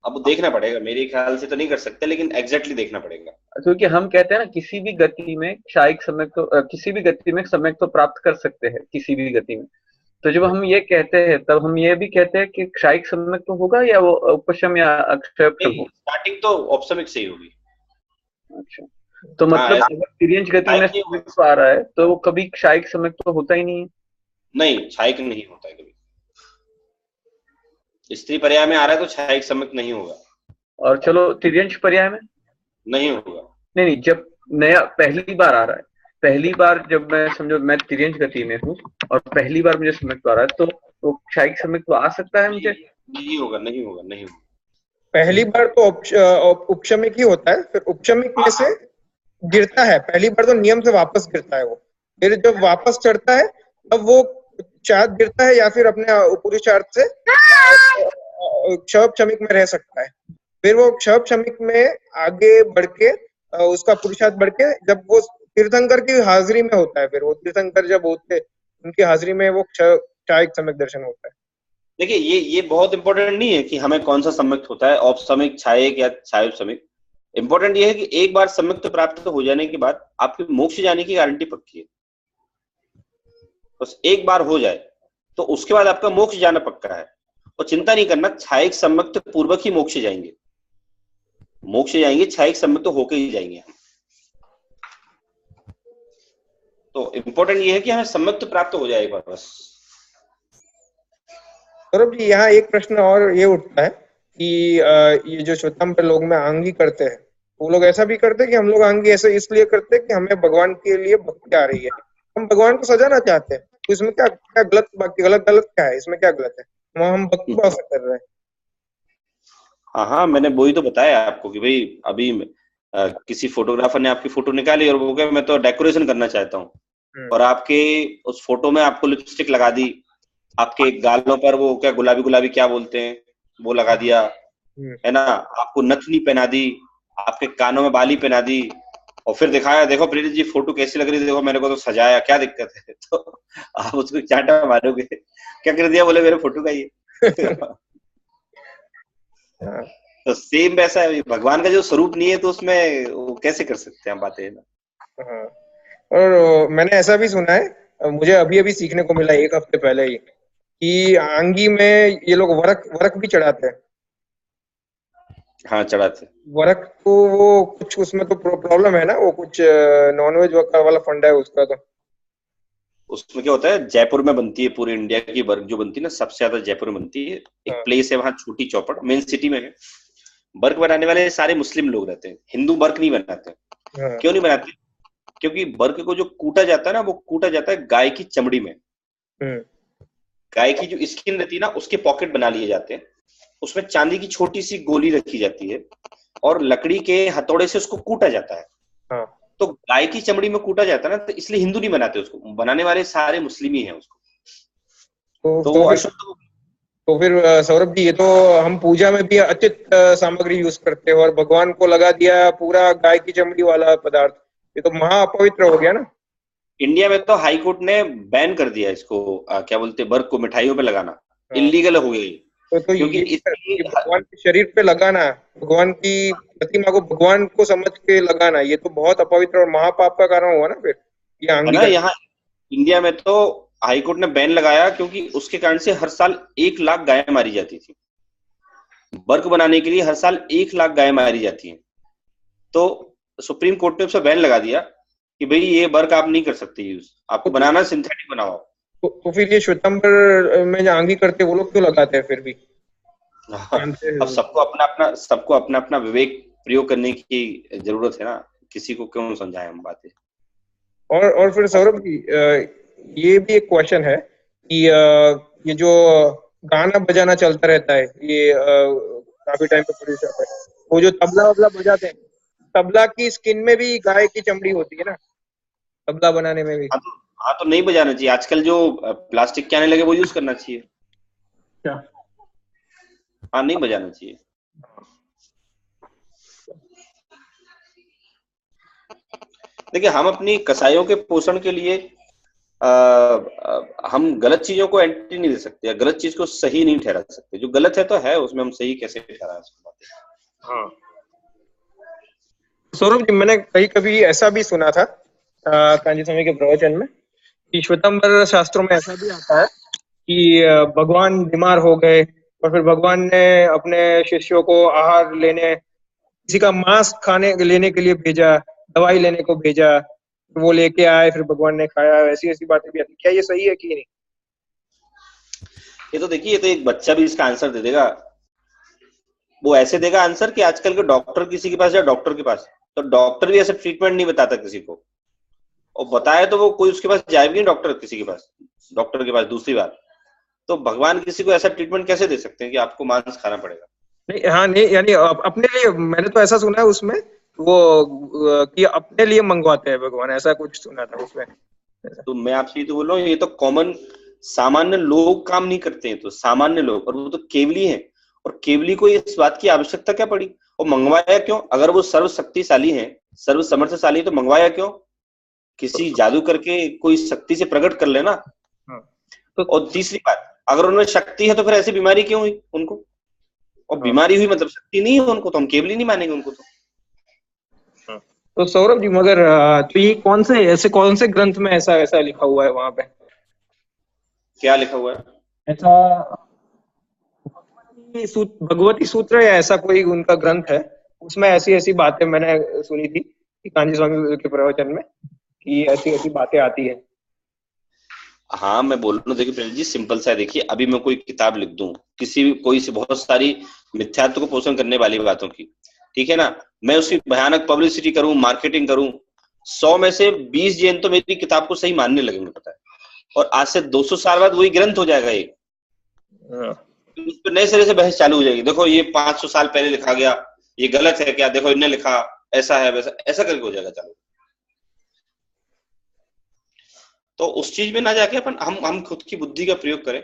अब देखना पड़ेगा, मेरे ख्याल से तो नहीं कर सकते, लेकिन एग्जैक्टली देखना पड़ेगा। क्योंकि हम कहते हैं ना किसी भी गति में क्षयिक सम्यक तो किसी भी गति में सम्यक तो प्राप्त कर सकते हैं किसी भी गति में। तो जब हम ये कहते हैं तब हम ये भी कहते हैं कि क्षयिक सम्यक तो होगा या वो उपशम या अक्षयक्षम नहीं, हो। स्टार्टिंग तो ऑप्शमिक से ही होगी। अच्छा, तो हाँ, मतलब ऐसा अगर तिर्यंच गति में क्षयिक नहीं सम्यक होगा। तो आ रहा है तो वो कभी क्षयिक सम्यक तो होता ही नहीं है। नहीं, क्षयिक नहीं होता है कभी। स्त्री पर्याय में आ रहा है तो क्षयिक सम्यक नहीं होगा। और चलो तिर्यंच पर्याय में नहीं होगा। नहीं, जब नया पहली बार आ रहा है, पहली बार जब मैं समझो मैं तिर्यंच गति में हूँ और पहली बार मुझे सम्यक आ रहा है तो वो क्षयिक सम्यक तो आ सकता है मुझे। नहीं होगा, नहीं होगा, नहीं होगा। पहली बार तो उपशमिक ही होता है, फिर उपशमिक में से गिरता है। पहली बार तो नियम से वापस गिरता है वो, फिर जब वापस चढ़ता है तब वो चार्ज गिरता है या फिर अपने पुरुषार्थ से क्षव क्षमिक में रह सकता है। फिर वो क्षव क्षमिक में आगे बढ़ के उसका पुरुषार्थ बढ़ के जब वो तीर्थंकर की हाजिरी में होता है, फिर वो तीर्थंकर जब होते उनकी हाजिरी में वो क्षयिक सम्यक दर्शन होता है। देखिए, ये बहुत इंपॉर्टेंट नहीं है कि हमें कौन सा सम्यक होता है, औपसमिक, क्षयिक या क्षयोपसमिक। इंपॉर्टेंट ये है कि एक बार सम्यक तो प्राप्त हो जाने के बाद आपके मोक्ष जाने की गारंटी पक्की है। बस एक बार हो जाए तो उसके बाद आपका मोक्ष जाना पक्का है। और चिंता नहीं करना, क्षयिक सम्यक तो पूर्वक ही मोक्ष जाएंगे, क्षयिक सम्यक तो होके ही जाएंगे। तो इंपॉर्टेंट ये है कि हमें सम्यक तो प्राप्त हो जाए एक बार बस। सौरभ जी, यहाँ एक प्रश्न और ये उठता है कि ये जो श्वेतांबर लोग में आंगी करते हैं, वो लोग ऐसा भी करते हैं कि हम लोग आंगी ऐसे इसलिए करते हैं कि हमें भगवान के लिए भक्ति आ रही है, हम भगवान को सजाना चाहते हैं, तो इसमें क्या क्या गलत, बाकी गलत गलत क्या है, इसमें क्या गलत है? हम भक्ति भाव से कर रहे हैं। हाँ हाँ, मैंने वही तो बताया आपको कि भाई अभी किसी फोटोग्राफर ने आपकी फोटो निकाली और वो क्या, मैं तो डेकोरेशन करना चाहता हूँ, और आपके उस फोटो में आपको लिपस्टिक लगा दी, आपके गालों पर वो क्या गुलाबी गुलाबी क्या बोलते हैं वो लगा दिया, है ना, आपको नथनी पहना दी, आपके कानों में बाली पहना दी, और फिर दिखाया देखो प्रीति जी फोटो कैसी लग रही है, देखो मैंने को तो सजाया, क्या दिक्कत है? तो आप उसको चाटा मारोगे, क्या कर दिया, बोले मेरे फोटो का ये। तो सेम वैसा है, भगवान का जो स्वरूप नहीं है तो उसमें वो कैसे कर सकते हैं बातें ना। हाँ, और मैंने ऐसा भी सुना है, मुझे अभी अभी सीखने को मिला एक हफ्ते पहले ही, कि आंगी में ये लोग वरक वरक भी चढ़ाते हैं। हाँ, चढ़ाते। वरक तो वो कुछ उसमें तो प्रॉब्लम है ना, वो कुछ नॉनवेज वाला फंडा है उसका। तो उसमें क्या होता है, जयपुर में बनती है, पूरे इंडिया की बर्फ जो बनती है ना सबसे ज्यादा जयपुर में बनती है। एक प्लेस है वहाँ, छोटी चौपड़, मेन सिटी में है। बर्क बनाने वाले सारे मुस्लिम लोग रहते हैं, हिंदू बर्क नहीं बनाते। क्यों नहीं बनाते? क्योंकि बर्क को जो कूटा जाता है ना, वो कूटा जाता है गाय की चमड़ी में। गाय की जो स्किन रहती है ना, उसके पॉकेट बना लिए जाते हैं, उसमें चांदी की छोटी सी गोली रखी जाती है और लकड़ी के हथौड़े से उसको कूटा जाता है। तो गाय की चमड़ी में कूटा जाता है ना, तो इसलिए हिंदू नहीं बनाते उसको, बनाने वाले सारे मुस्लिम ही हैं उसको। तो वो अशुद्ध। तो फिर सौरभ जी, ये तो हम पूजा में भी अचित सामग्री यूज करते हैं और भगवान को लगा दिया पूरा गाय की चमड़ी वाला पदार्थ, ये तो महा अपवित्र हो गया ना। इंडिया में तो हाई कोर्ट ने बैन कर दिया इसको, क्या बोलते हैं, बर्क को मिठाइयों पे लगाना इलीगल हो गई। तो क्योंकि ये भगवान के शरीर पे लगाना, भगवान की प्रतिमा को भगवान को समझ के लगाना, ये तो बहुत अपवित्र और महापाप का कारण हुआ ना फिर ये आंगी का। यहाँ इंडिया में तो हाई कोर्ट ने बैन लगाया क्योंकि उसके कारण से हर साल 1 लाख गाय मारी जाती थी। बर्क बनाने के लिए हर साल 1 लाख गाय मारी जाती है। तो सुप्रीम कोर्ट ने उसका बैन लगा दिया कि भाई ये बर्क आप नहीं कर सकते यूज, आपको बनाना सिंथेटिक बनाओ। तो फिर ये श्वेतांबर में जो आंगी करते वो लोग क्यों लगाते हैं फिर भी? अब सबको अपना अपना विवेक प्रयोग करने की जरूरत है ना, किसी को क्यों समझाएं हम बातें। और फिर सौरभ जी, ये भी एक क्वेश्चन है कि ये जो गाना बजाना चलता रहता है, ये काफी टाइम पे प्रोड्यूस होता है, वो जो तबला वबला बजाते हैं, तबला की स्किन में भी गाय की चमड़ी होती है ना, तबला बनाने में भी। हाँ, तो नहीं बजाना चाहिए, आजकल जो प्लास्टिक के आने लगे वो यूज करना चाहिए। क्या? हाँ, नहीं बजाना चाहिए। देखिए, हम अपनी कसाईयों के पोषण के लिए हम गलत चीजों को एंट्री नहीं दे सकते या गलत चीज को सही नहीं ठहरा सकते। जो गलत है तो है, उसमें हम सही कैसे ठहरा सकते। हाँ सौरभ जी, मैंने कभी ऐसा भी सुना था कांजी स्वामी के प्रवचन में कि श्वेतांबर शास्त्रों में ऐसा भी आता है कि भगवान बीमार हो गए और फिर भगवान ने अपने शिष्यों को आहार लेने, किसी का मांस खाने लेने के लिए भेजा, दवाई लेने को भेजा, वो लेके आए, फिर भगवान ने खाया। ऐसी ऐसी बातें भी आती, क्या ये सही है कि नहीं? ये तो देखिए, ये तो एक बच्चा भी इसका आंसर दे देगा। वो ऐसे देगा आंसर कि आजकल के डॉक्टर किसी के पास जाए, डॉक्टर के पास, तो डॉक्टर भी ऐसे ट्रीटमेंट नहीं बताता किसी को, और बताए तो वो कोई उसके पास जाए भी नहीं, डॉक्टर किसी के पास, डॉक्टर के पास दूसरी बार। तो भगवान किसी को ऐसा ट्रीटमेंट कैसे दे सकते हैं कि आपको मांस खाना पड़ेगा? नहीं, हाँ नहीं, यानी अपने लिए, मैंने तो ऐसा सुना है उसमें वो कि अपने लिए मंगवाते हैं भगवान, ऐसा कुछ सुना था उसमें। तो मैं आपसे ये तो बोल रहा हूँ, ये तो कॉमन सामान्य लोग काम नहीं करते हैं, तो सामान्य लोग, और वो तो केवली है, और केवली को इस बात की आवश्यकता क्या पड़ी? और मंगवाया क्यों? अगर वो सर्वशक्तिशाली है, सर्व समर्थशाली है, तो मंगवाया क्यों? किसी जादू करके कोई शक्ति से प्रकट कर लेना। तो और तीसरी बात, अगर उन्हें शक्ति है तो फिर ऐसी बीमारी क्यों हुई उनको? और बीमारी हुई मतलब शक्ति नहीं है उनको, तो हम केवली नहीं मानेंगे उनको। तो सौरभ जी, मगर तो ये कौन से ग्रंथ में ऐसा ऐसा लिखा हुआ है वहां पे? क्या लिखा हुआ है ऐसा भगवती सूत्र या ऐसा कोई उनका ग्रंथ है, उसमें ऐसी ऐसी बातें मैंने सुनी थी कि कांजी स्वामी के प्रवचन में कि ऐसी ऐसी बातें आती है। हाँ, मैं बोल रहा हूँ, देखिए प्रेम जी, सिंपल सा है। देखिए, अभी मैं कोई किताब लिख दूं किसी भी कोई सी बहुत सारी मिथ्यात्व को पोषण करने वाली बातों की, ठीक है ना, मैं उसकी भयानक पब्लिसिटी करूं, मार्केटिंग करूं, 100 में से 20 जैन तो मेरी किताब को सही मानने लगेंगे, पता है, और आज से 200 साल बाद वही ग्रंथ हो जाएगा ये। उस पर नए सिरे से बहस चालू हो जाएगी। देखो ये 500 साल पहले लिखा गया, ये गलत है क्या, देखो इनने लिखा, ऐसा है वैसा, ऐसा करके हो जाएगा चालू। तो उस चीज में ना जाके अपन हम खुद की बुद्धि का प्रयोग करें,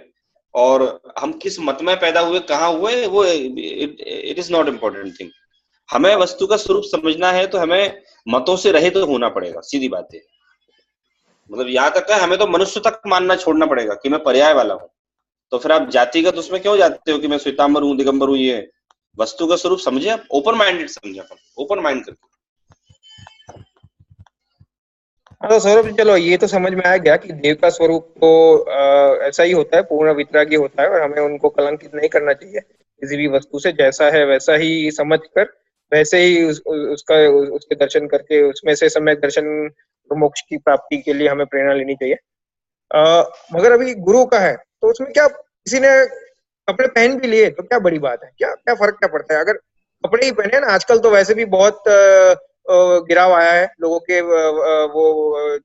और हम किस मत में पैदा हुए, कहाँ हुए, वो it is not important thing. हमें वस्तु का स्वरूप समझना है तो हमें मतों से रहित तो होना पड़ेगा, सीधी बात है। मतलब यहाँ तक है, हमें तो मनुष्य तक मानना छोड़ना पड़ेगा कि मैं पर्याय वाला हूँ। तो फिर आप जातिगत उसमें क्यों जाते हो कि मैं श्वेतांबर हूँ, दिगंबर हूँ? ये वस्तु का स्वरूप समझे आप, ओपन माइंडेड समझे अपन, ओपन माइंड करके। हाँ तो सौरभ जी, चलो ये तो समझ में आ गया कि देव का स्वरूप तो ऐसा ही होता है, पूर्ण वितरागी होता है, और हमें उनको कलंकित नहीं करना चाहिए। किसी भी वस्तु से जैसा है वैसा ही समझ कर, वैसे ही उसके दर्शन करके उसमें से सम्यक दर्शन और मोक्ष की प्राप्ति के लिए हमें प्रेरणा लेनी चाहिए। मगर अभी गुरु का है तो उसमें क्या, किसी ने कपड़े पहन भी लिए तो क्या बड़ी बात है? क्या क्या फर्क क्या पड़ता है अगर कपड़े ही पहने ना? आजकल तो वैसे भी बहुत गिराव आया है लोगों के वो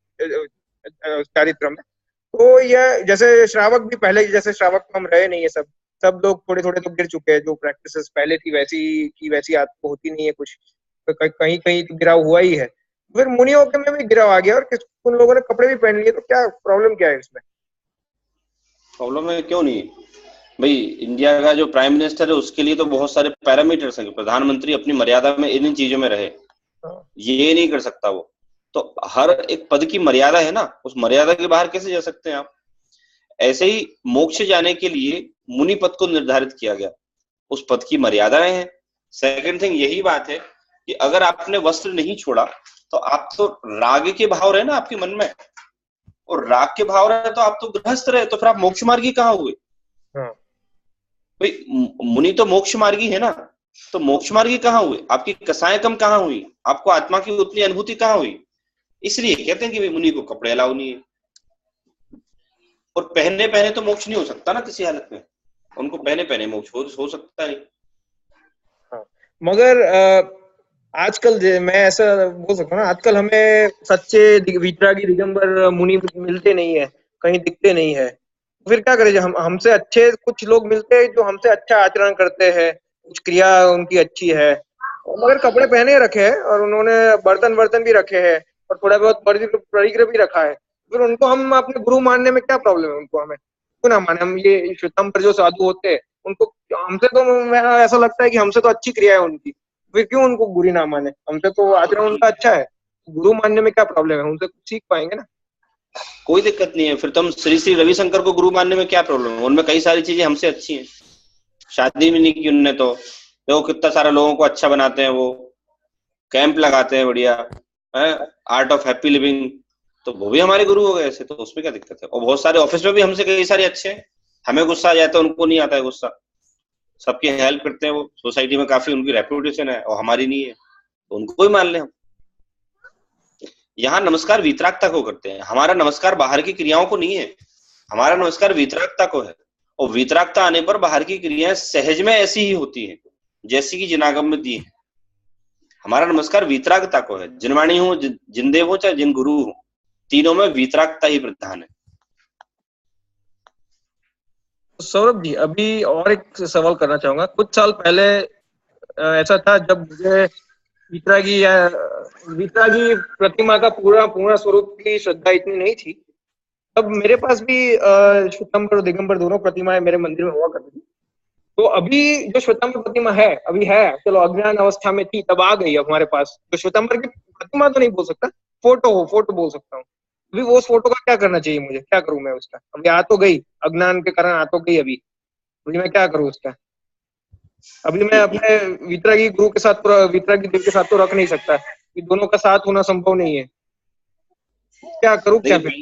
चारित्र में। तो यह जैसे श्रावक भी, पहले जैसे श्रावक तो हम रहे नहीं है, सब सब लोग थोड़े थोड़े तो गिर चुके हैं। जो प्रैक्टिसेस पहले थी वैसी की वैसी आदत तो होती नहीं है कुछ, तो कहीं कहीं तो गिराव हुआ ही है। फिर मुनियों के में भी गिराव आ गया, और उन लोगों ने कपड़े भी पहन लिए, तो क्या प्रॉब्लम क्या है इसमें? प्रॉब्लम है क्यों नहीं भाई? इंडिया का जो प्राइम मिनिस्टर है उसके लिए तो बहुत सारे पैरामीटर्स हैं। प्रधानमंत्री अपनी मर्यादा में इन चीजों में रहे, ये नहीं कर सकता वो। तो हर एक पद की मर्यादा है ना, उस मर्यादा के बाहर कैसे जा सकते हैं आप? ऐसे ही मोक्ष जाने के लिए मुनि पद को निर्धारित किया गया, उस पद की मर्यादाएं हैं। सेकंड थिंग यही बात है कि अगर आपने वस्त्र नहीं छोड़ा तो आप तो राग के भाव रहे ना आपके मन में, और राग के भाव रहे तो आप तो गृहस्थ रहे, तो फिर आप मोक्ष मार्गी कहाँ हुए? भाई मुनि तो मोक्ष मार्गी है ना, तो मोक्ष मार्गी कहाँ हुए? आपकी कसाएं कम कहाँ हुई? आपको आत्मा की उतनी अनुभूति कहाँ हुई? इसलिए कहते हैं कि भाई मुनि को कपड़े अलाउ नहीं है। और पहने पहने तो मोक्ष नहीं हो सकता ना किसी हालत में, उनको पहने पहने मोक्ष हो सकता नहीं। हाँ, मगर आजकल मैं ऐसा बोल सकता हूँ ना, आजकल हमें सच्चे वितरागी दिगंबर मुनि मिलते नहीं है, कहीं दिखते नहीं है। फिर क्या करें? हम हमसे अच्छे कुछ लोग मिलते हैं जो हमसे अच्छा आचरण करते हैं, कुछ क्रिया उनकी अच्छी है, मगर कपड़े पहने रखे हैं और उन्होंने बर्तन बर्तन भी रखे हैं और थोड़ा बहुत परिग्रह भी रखा है। फिर उनको हम अपने गुरु मानने में क्या प्रॉब्लम है? उनको हमें क्यों ना माने? हम ये श्वेतांबर जो साधु होते हैं उनको, हमसे तो ऐसा लगता है कि हमसे तो अच्छी क्रिया है उनकी, फिर क्यों उनको बुरी ना माने? हमसे तो आचरण उनका अच्छा है, गुरु मानने में क्या प्रॉब्लम है? उनसे कुछ सीख पाएंगे ना। कोई दिक्कत नहीं है। फिर तुम श्री श्री रविशंकर को गुरु मानने में क्या प्रॉब्लम है? उनमें कई सारी चीजें हमसे अच्छी हैं। शादी भी नहीं की उनने, तो देखो कितना सारा लोगों को अच्छा बनाते हैं वो, कैंप लगाते हैं बढ़िया है, आर्ट ऑफ हैप्पी लिविंग, तो वो भी हमारे गुरु हो गए ऐसे, तो उसमें क्या दिक्कत है? और बहुत सारे ऑफिस में भी हमसे कई सारे अच्छे हैं, हमें गुस्सा आ जाता है, उनको नहीं आता है गुस्सा, सबकी हेल्प करते हैं वो, सोसाइटी में काफी उनकी रेपुटेशन है और हमारी नहीं है, तो उनको ही मान लें हम। यहाँ नमस्कार वीतरागता को करते हैं, हमारा नमस्कार बाहर की क्रियाओं को नहीं है, हमारा नमस्कार वीतरागता को है। और वीतरागता आने पर बाहर की क्रियाएं सहज में ऐसी ही होती हैं जैसी कि जिनागम में दी है। हमारा नमस्कार वीतरागता को है। जिनवाणी हो, जिनदेव हो, चाहे जिन गुरु हो, तीनों में वीतरागता ही प्रधान है। सौरभ जी, अभी और एक सवाल करना चाहूंगा। कुछ साल पहले ऐसा था जब मुझे वीतरागी प्रतिमा का पूर्ण स्वरूप की श्रद्धा इतनी नहीं थी, तब मेरे पास भी श्वेतांबर और दिगंबर दोनों प्रतिमाएं मेरे मंदिर में हुआ करती थी। तो अभी जो श्वेतांबर प्रतिमा है, अभी है, चलो अज्ञान अवस्था में थी, तब आ गई अब हमारे पास। तो श्वेतांबर की प्रतिमा तो नहीं बोल सकता, फोटो बोल सकता हूँ। अभी वो उस फोटो का क्या करना चाहिए मुझे? क्या करूं मैं उसका? अभी आ तो गई, अज्ञान के कारण आ तो गई, अभी मैं क्या करूं उसका? अभी मैं अपने वीतरागी गुरु के साथ, वीतरागी देव के साथ तो रख नहीं सकता, ये दोनों का साथ होना संभव नहीं है। क्या करूं, क्या फिर?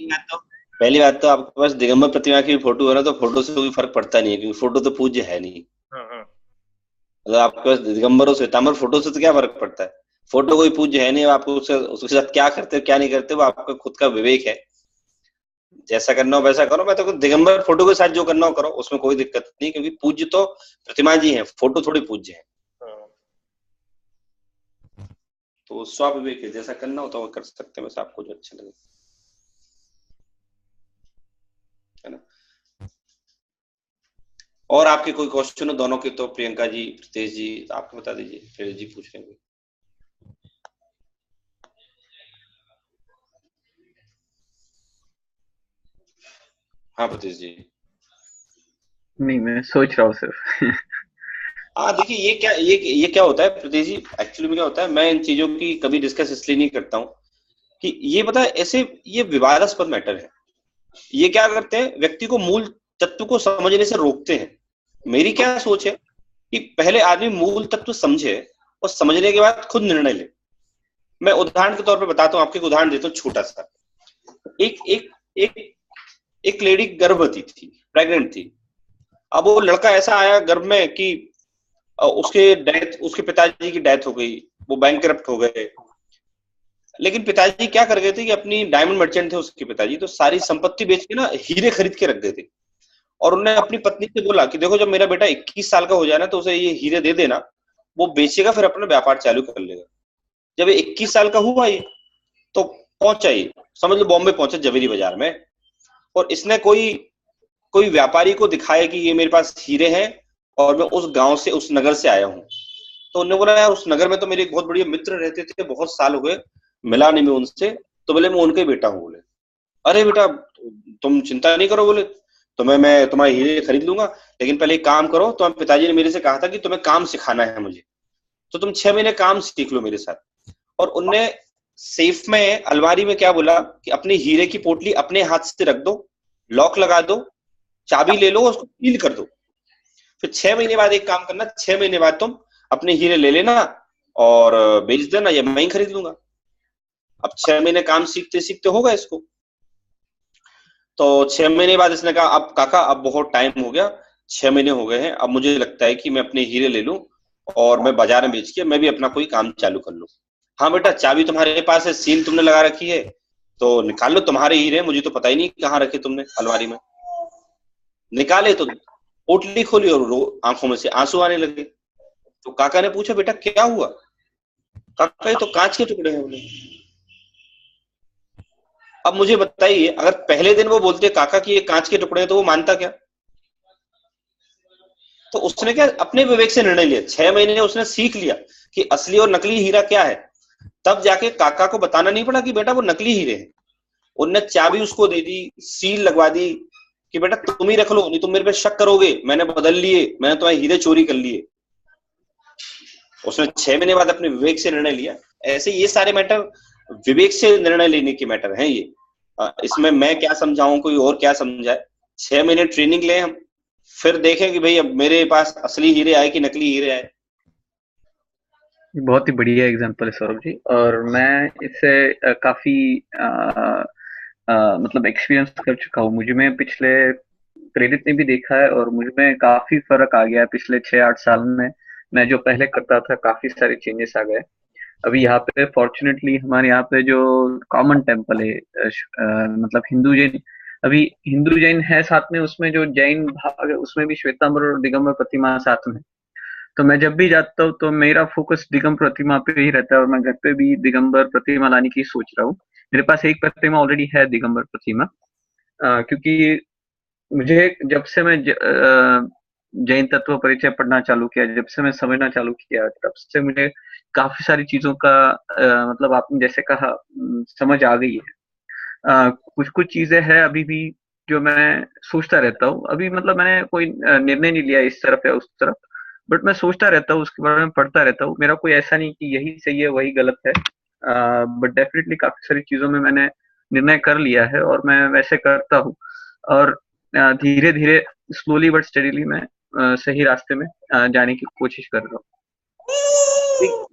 पहली बात तो आपके पास दिगंबर प्रतिमा की फोटो है ना, तो फोटो से कोई फर्क पड़ता नहीं है, क्योंकि फोटो तो पूज्य है नहीं। अगर आपके पास दिगंबर और श्वेतांबर फोटो से तो क्या फर्क पड़ता है? फोटो कोई पूज्य है नहीं, आपको उसके साथ क्या करते हो क्या नहीं करते, वो आपका खुद का विवेक है, जैसा करना हो वैसा करो। मैं तो दिगंबर फोटो के साथ जो करना हो करो, उसमें कोई दिक्कत नहीं, क्योंकि पूज्य तो प्रतिमा जी है, फोटो थोड़ी पूज्य है। तो स्वाभाविक है, जैसा करना हो तो वो कर सकते हैं, बस आपको जो अच्छा लगे, है ना। और आपके कोई क्वेश्चन हो दोनों के? तो प्रियंका जी, प्रीतेश जी, आपको बता दीजिए, फिर जी पूछ लेंगे। हाँ प्रीतेश जी। नहीं, मैं सोच रहा हूँ सिर्फ। हाँ देखिए, ये क्या होता है प्रीतेश जी, एक्चुअली में क्या होता है, मैं इन चीजों की कभी डिस्कस इसलिए नहीं करता हूँ कि ये पता है ऐसे ये विवादास्पद मैटर है। ये क्या करते हैं, व्यक्ति को मूल तत्व को समझने से रोकते हैं। मेरी क्या सोच है कि पहले आदमी मूल तत्व समझे और समझने के बाद खुद निर्णय ले। मैं उदाहरण के तौर पे बताता हूँ, आपको एक उदाहरण देता हूँ छोटा सा। एक लेडी गर्भवती थी, प्रेग्नेंट थी। अब वो लड़का ऐसा आया गर्भ में कि उसके पिताजी की डेथ हो गई, वो बैंकरप्ट हो गए। लेकिन पिताजी क्या कर गए थे कि अपनी डायमंड मर्चेंट थे उसके पिताजी, तो सारी संपत्ति बेच के ना हीरे खरीद के रख गए थे। और उन्होंने अपनी पत्नी से बोला कि देखो, जब मेरा बेटा 21 साल का हो जाए ना, तो उसे ये हीरे दे देना, वो बेचेगा, फिर अपना व्यापार चालू कर लेगा। जब 21 साल का हुआ ये, तो पहुंचा ये, समझ लो बॉम्बे पहुंचा, जवेरी बाजार में। और इसने कोई व्यापारी को दिखाया कि ये मेरे पास हीरे हैं और मैं उस गांव से, उस नगर से आया हूँ। तो उन्होंने बोला, यार उस नगर में तो मेरे एक बहुत बढ़िया मित्र रहते थे, बहुत साल हो गए मिला नहीं मैं उनसे। तो बोले, मैं उनके बेटा हूँ। बोले, अरे बेटा तुम चिंता नहीं करो, बोले तो मैं तुम्हारे हीरे खरीद लूंगा, लेकिन पहले एक काम करो। तो पिताजी ने मेरे से कहा था कि तुम्हें काम सिखाना है मुझे, तो तुम 6 महीने काम सीख लो मेरे साथ। और उनने सेफ में, अलमारी में क्या बोला कि अपनी हीरे की पोटली अपने हाथ से रख दो, लॉक लगा दो, चाबी ले लो, उसको सील कर दो। फिर 6 महीने बाद एक काम करना, 6 महीने बाद तुम अपने हीरे ले लेना और बेच देना, या मैं ही खरीद लूंगा। अब 6 महीने काम सीखते सीखते होगा इसको। तो 6 महीने बाद इसने कहा, अब काका अब बहुत टाइम हो गया, 6 महीने हो गए हैं, अब मुझे लगता है कि मैं अपने हीरे ले लूं और मैं बाजार में बेच के मैं भी अपना कोई काम चालू कर लूं। हाँ बेटा, चाबी तुम्हारे पास है, सील तुमने लगा रखी है, तो निकाल लो, तुम्हारे हीरे, मुझे तो पता ही नहीं कहाँ रखे तुमने, अलमारी में। निकाले तो पोटली खोली और आंखों में से आंसू आने लगे। तो काका ने पूछा, बेटा क्या हुआ? काका, ये तो कांच के टुकड़े हैं। बोले, अब मुझे बताइए, अगर पहले दिन वो बोलते काका कि ये कांच के टुकड़े हैं, तो वो मानता क्या? तो उसने क्या अपने विवेक से निर्णय लिया, 6 महीने उसने सीख लिया कि असली और नकली हीरा क्या है। तब जाके काका को बताना नहीं पड़ा कि बेटा वो नकली हीरे हैं। उनने चाबी उसको दे दी, सील लगवा दी कि बेटा तुम ही रख लो, नहीं तुम मेरे पे शक करोगे, मैंने बदल लिए, मैंने तुम्हारे हीरे चोरी कर लिए। उसने 6 महीने बाद अपने विवेक से निर्णय लिया। ऐसे ये सारे मैटर विवेक से निर्णय लेने के मैटर हैं ये। इसमें मैं क्या समझाऊं, कोई और क्या समझाए। 6 महीने ट्रेनिंग लें हम, फिर देखें कि भाई अब मेरे पास असली हीरे आए कि नकली हीरे आए। बहुत ही बढ़िया एग्जांपल है सौरभ जी, और मैं इससे काफी मतलब एक्सपीरियंस कर चुका हूँ। मुझे में पिछले प्रेरित ने भी देखा है और मुझ में काफी फर्क आ गया है पिछले 6-8 साल में। मैं जो पहले करता था काफी सारे चेंजेस आ गए। अभी यहाँ पे फॉर्चुनेटली हमारे यहाँ पे जो कॉमन टेम्पल है, मतलब हिंदू जैन, अभी हिंदू जैन है साथ में, उसमें जो जैन भाग है उसमें भी श्वेतांबर और दिगंबर प्रतिमा साथ में। तो मैं जब भी जाता हूँ तो मेरा फोकस दिगंबर प्रतिमा पे ही रहता है, और मैं घर पे भी दिगंबर प्रतिमा लाने की सोच रहा हूँ। मेरे पास एक प्रतिमा ऑलरेडी है, दिगंबर प्रतिमा। क्योंकि मुझे जब से मैं जैन तत्व परिचय पढ़ना चालू किया, जब से मैं समझना चालू किया, तब से मुझे काफी सारी चीजों का मतलब आपने जैसे कहा समझ आ गई है। कुछ कुछ चीजें हैं अभी भी जो मैं सोचता रहता हूँ। अभी मतलब मैंने कोई निर्णय नहीं लिया इस तरफ या उस तरफ, बट मैं सोचता रहता हूँ, उसके बारे में पढ़ता रहता हूँ। मेरा कोई ऐसा नहीं कि यही सही है वही गलत है, बट डेफिनेटली काफी सारी चीजों में मैंने निर्णय कर लिया है और मैं वैसे करता हूँ। और धीरे धीरे स्लोली बट स्टेडीली मैं सही रास्ते में जाने की कोशिश कर रहा हूँ।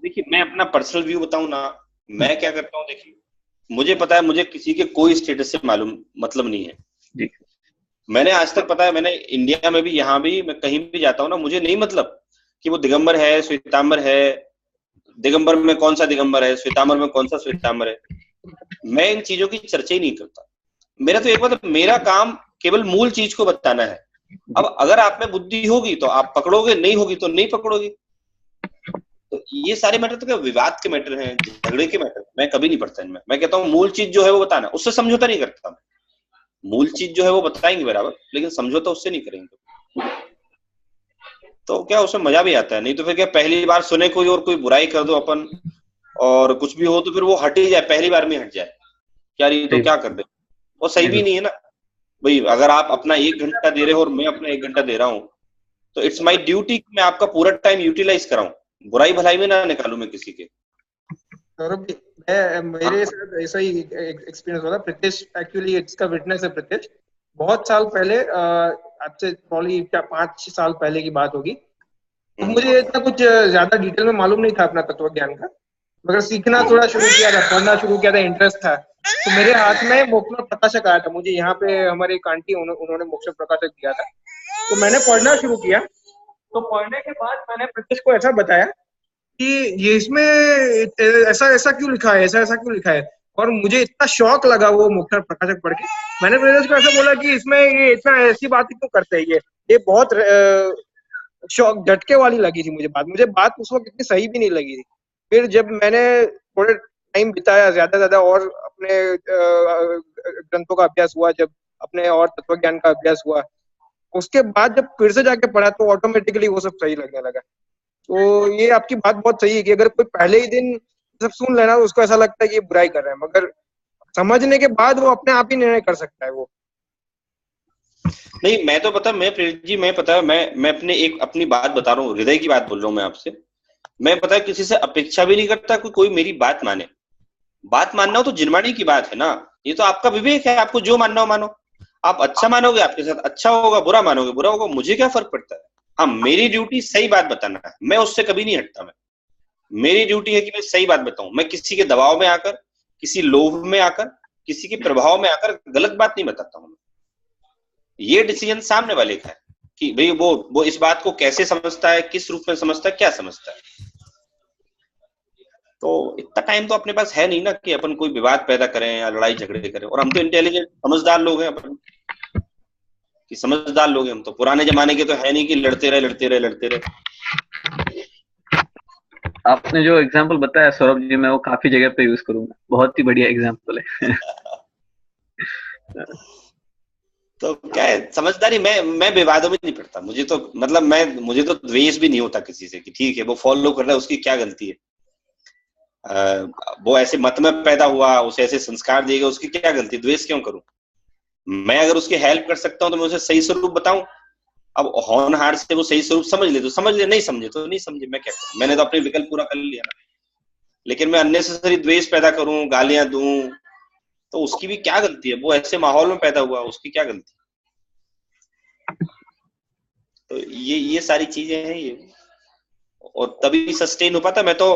देखिए मैं अपना पर्सनल व्यू बताऊं ना, मैं क्या करता हूँ। देखिए मुझे पता है मुझे किसी के कोई स्टेटस से मालूम मतलब नहीं है जी। मैंने आज तक पता है, मैंने इंडिया में भी यहाँ भी मैं कहीं भी जाता हूँ ना, मुझे नहीं मतलब कि वो दिगंबर है श्वेतांबर है, दिगंबर में कौन सा दिगंबर है, श्वेतांबर में कौन सा श्वेतांबर है। मैं इन चीजों की चर्चा ही नहीं करता। मेरा तो एक मतलब मेरा काम केवल मूल चीज को बताना है। अब अगर आप में बुद्धि होगी तो आप पकड़ोगे, नहीं होगी तो नहीं पकड़ोगे। तो ये सारे मैटर तो क्या विवाद के मैटर हैं, झगड़े के मैटर, मैं कभी नहीं पढ़ता इनमें। मैं कहता हूँ मूल चीज जो है वो बताना, उससे समझौता नहीं करता मैं। मूल चीज जो है वो बताएंगे बराबर, लेकिन समझौता उससे नहीं करेंगे। तो क्या उसमें मजा भी आता है। नहीं तो फिर क्या पहली बार सुने कोई और कोई बुराई कर दो अपन, और कुछ भी हो तो फिर वो हट ही जाए, पहली बार में हट जाए, क्या ये तो क्या कर दे, वो सही भी नहीं है ना भाई। अगर आप अपना 1 घंटा दे रहे हो और मैं अपना 1 घंटा दे रहा हूँ, तो इट्स माई ड्यूटी मैं आपका पूरा टाइम यूटिलाइज कराऊं, बुराई भलाई में ना निकालू मैं किसी के। सौरभ जी, मेरे साथ ऐसा ही एक्सपीरियंस हुआ था। प्रीतेश एक्चुअली इसका विटनेस है। प्रीतेश बहुत साल पहले, आपसे प्रॉब्ली 5-6 साल पहले की बात होगी। तो मुझे इतना कुछ ज्यादा डिटेल में मालूम नहीं था अपना तत्व ज्ञान का, मगर सीखना थोड़ा शुरू किया था, पढ़ना शुरू किया था, इंटरेस्ट था। तो मेरे हाथ में मोक्ष प्रकाशक आया था। मुझे यहाँ पे हमारे एक आंटी उन्होंने मोक्ष प्रकाशक दिया था, तो मैंने पढ़ना शुरू किया। तो पढ़ने के बाद मैंने प्रीतेश को ऐसा बताया कि ये इसमें ऐसा ऐसा क्यों लिखा है, ऐसा ऐसा क्यों लिखा है। और मुझे इतना शौक लगा वो मोक्ष प्रकाशक पढ़ के। मैंने प्रीतेश को ऐसा बोला कि इसमें ये इतना ऐसी बात क्यों करते हैं, ये बहुत शौक झटके वाली लगी थी मुझे बात उस वक्त इतनी सही भी नहीं लगी थी। फिर जब मैंने थोड़े टाइम बिताया ज्यादा और अपने ग्रंथों का अभ्यास हुआ, जब अपने और तत्व ज्ञान का अभ्यास हुआ, उसके बाद जब फिर से जाके पढ़ा तो ऑटोमेटिकली वो सब सही लगने लगा। तो ये आपकी बात बहुत सही है कि अगर कोई पहले ही दिन सब सुन लेना तो उसको ऐसा लगता है कि ये बुराई कर रहे हैं, मगर समझने के बाद वो अपने आप ही निर्णय कर सकता है वो। नहीं मैं तो पता, मैं प्रेरित जी मैं पता, मैं अपनी बात बता रहा हूँ, हृदय की बात बोल रहा हूँ मैं आपसे। मैं पता है किसी से अपेक्षा भी नहीं करता कोई मेरी बात माने। बात मानना हो तो जिनमानी की बात है ना, ये तो आपका विवेक है, आपको जो मानना हो मानो। आप अच्छा मानोगे आपके साथ अच्छा होगा, बुरा मानोगे बुरा होगा, मुझे क्या फर्क पड़ता है। हाँ मेरी ड्यूटी सही बात बताना है, मैं उससे कभी नहीं हटता। मेरी ड्यूटी है कि मैं सही बात बताऊं। मैं किसी के दबाव में आकर, किसी लोभ में आकर, किसी के प्रभाव में आकर गलत बात नहीं बताता हूं। ये डिसीजन सामने वाले का है कि भाई वो इस बात को कैसे समझता है, किस रूप में समझता है, क्या समझता है। तो इतना टाइम तो अपने पास है नहीं ना कि अपन कोई विवाद पैदा करें या लड़ाई झगड़े करें। और हम तो इंटेलिजेंट समझदार लोग हैं, अपन कि समझदार लोग हैं हम तो। पुराने जमाने के तो है नहीं कि लड़ते रहे। आपने जो एग्जाम्पल बताया सौरभ जी, मैं वो काफी जगह पे यूज करूंगा, बहुत ही बढ़िया एग्जाम्पल है। तो क्या है समझदारी, मैं विवादों में नहीं पड़ता। मुझे तो मतलब मुझे तो द्वेष भी नहीं होता किसी से कि ठीक है वो फॉलो कर रहा है, उसकी क्या गलती है। वो ऐसे मत में पैदा हुआ, उसे ऐसे संस्कार दिए गए, उसकी क्या गलती, द्वेष क्यों करूं। मैं अगर उसकी हेल्प कर सकता हूं तो मैं उसे सही स्वरूप बताऊं। अब होनहार से वो सही स्वरूप समझ ले तो समझ ले, नहीं समझे तो नहीं समझे, मैं क्या करूं। मैंने तो अपने विकल्प पूरा कर लिया ना। लेकिन मैं अननेसेसरी द्वेष पैदा करूं, गालियां दूं, तो उसकी भी क्या गलती है? वो ऐसे माहौल में पैदा हुआ, उसकी क्या गलती? तो ये सारी चीजें हैं ये, और तभी सस्टेन हो पाता। मैं तो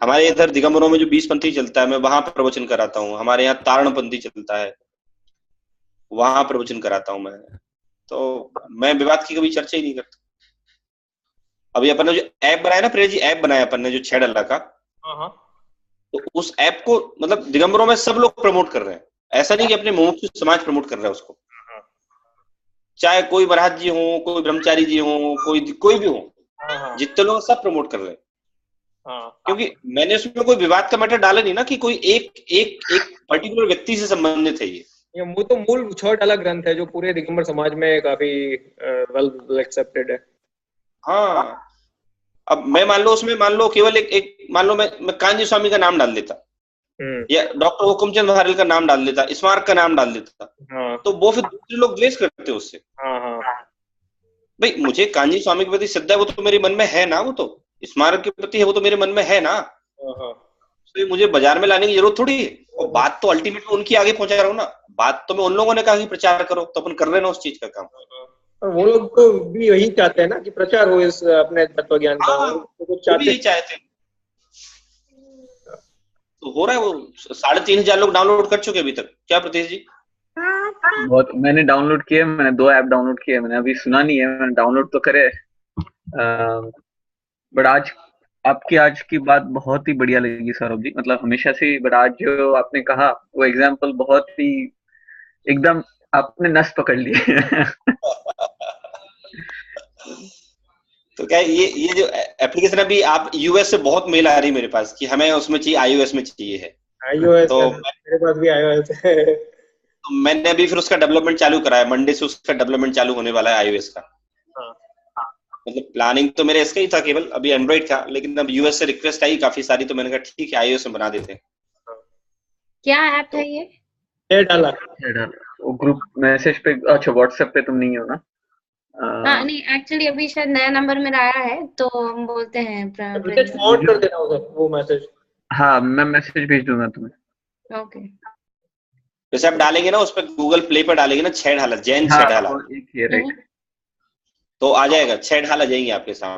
हमारे इधर दिगंबरों में जो 20पंथी चलता है, मैं वहां प्रवचन कराता हूँ। हमारे यहाँ तारणपंथी चलता है, वहां प्रवचन कराता हूँ मैं। तो मैं विवाद की कभी चर्चा ही नहीं करता। अभी अपन ने जो ऐप बनाया ना प्रिया जी, ऐप बनाया अपन ने जो 6 डॉलर का, तो उस ऐप को मतलब दिगंबरों में सब लोग प्रमोट कर रहे हैं। ऐसा नहीं कि अपने मुमुक्षु समाज प्रमोट कर रहा है उसको, चाहे कोई महाराज जी हो, कोई ब्रह्मचारी जी हो, कोई भी हो, जितने लोग सब प्रमोट कर रहे हैं। क्योंकि मैंने उसमें कोई विवाद का मैटर डाला नहीं ना कि कोई एक एक एक पर्टिकुलर व्यक्ति से संबंधित है ये वो तो मूल 6 डॉलर ग्रंथ है जो पूरे दिगंबर समाज में काफी वेल एक्सेप्टेड है। हाँ, अब मैं मान लो उसमें मान लो केवल एक मान लो मैं कांजी स्वामी का नाम डाल देता, या डॉक्टर हुकुमचंद बहारेल का नाम डाल देता, स्मारक का नाम डाल देता, तो वो फिर दूसरे लोग द्वेष करते उससे। भाई मुझे कांजी स्वामी के प्रति श्रद्धा, वो तो मेरे मन में है ना, वो तो स्मारक के प्रति है, वो तो मेरे मन में है ना, तो मुझे बाजार में लाने की जरूरत थोड़ी है। और बात तो अल्टीमेटली उनकी आगे पहुंचा रहा हूँ ना, बात तो मैं उन लोगों ने कहा कि प्रचार करो, तो अपन कर रहे हैं ना उस चीज का काम। वो लोग तो भी यही चाहते हैं ना कि प्रचार हो इस अपने तत्व ज्ञान का, तो चाहते ही चाहते। तो हो रहा है, वो 3,500 लोग डाउनलोड कर चुके अभी तक। क्या प्रतीश जी? बहुत मैंने डाउनलोड किए, मैंने 2 ऐप डाउनलोड किए, मैंने अभी सुना नहीं है, मैंने डाउनलोड तो करे। बट आज की बात बहुत ही बढ़िया लगी सौरभ जी, मतलब हमेशा से। बट आज जो आपने कहा वो एग्जाम्पल बहुत ही एकदम आपने नस पकड़ लिए। तो क्या ये जो एप्लीकेशन अभी आप यूएस से बहुत मेल आ रही है मेरे पास कि हमें उसमें चाहिए, iOS में चाहिए है। iOS तो मेरे पास भी iOS है। तो मैंने अभी फिर उसका डेवलपमेंट चालू करा है, मंडे से उसका डेवलपमेंट चालू होने वाला है iOS का। मतलब प्लानिंग तो मेरे इसका ही था केवल अभी एंड्रॉइड का, लेकिन अब यूएस से रिक्वेस्ट आई काफी सारी, तो मैंने कहा ठीक है iOS में बना देते हैं। क्या ऐप है ये? 6 डॉलर वो ग्रुप मैसेज पे, अच्छा व्हाट्सएप पे तुम नहीं हो ना? हाँ नहीं, एक्चुअली अभी शायद नया नंबर मेरा आया है, तो हम बोलते हैं फॉरवर्ड कर देना उधर वो मैसेज। हाँ, मैं मैसेज भेज दूंगा तुम्हें। ओके। जैसे आप डालेंगे ना उस पर, गूगल प्ले पर डालेंगे ना 6 डालर, जैन 6 डालर, एक ही है, राइट। तो आ जाएगा 6 डालर आ जाएंगे आपके सामने।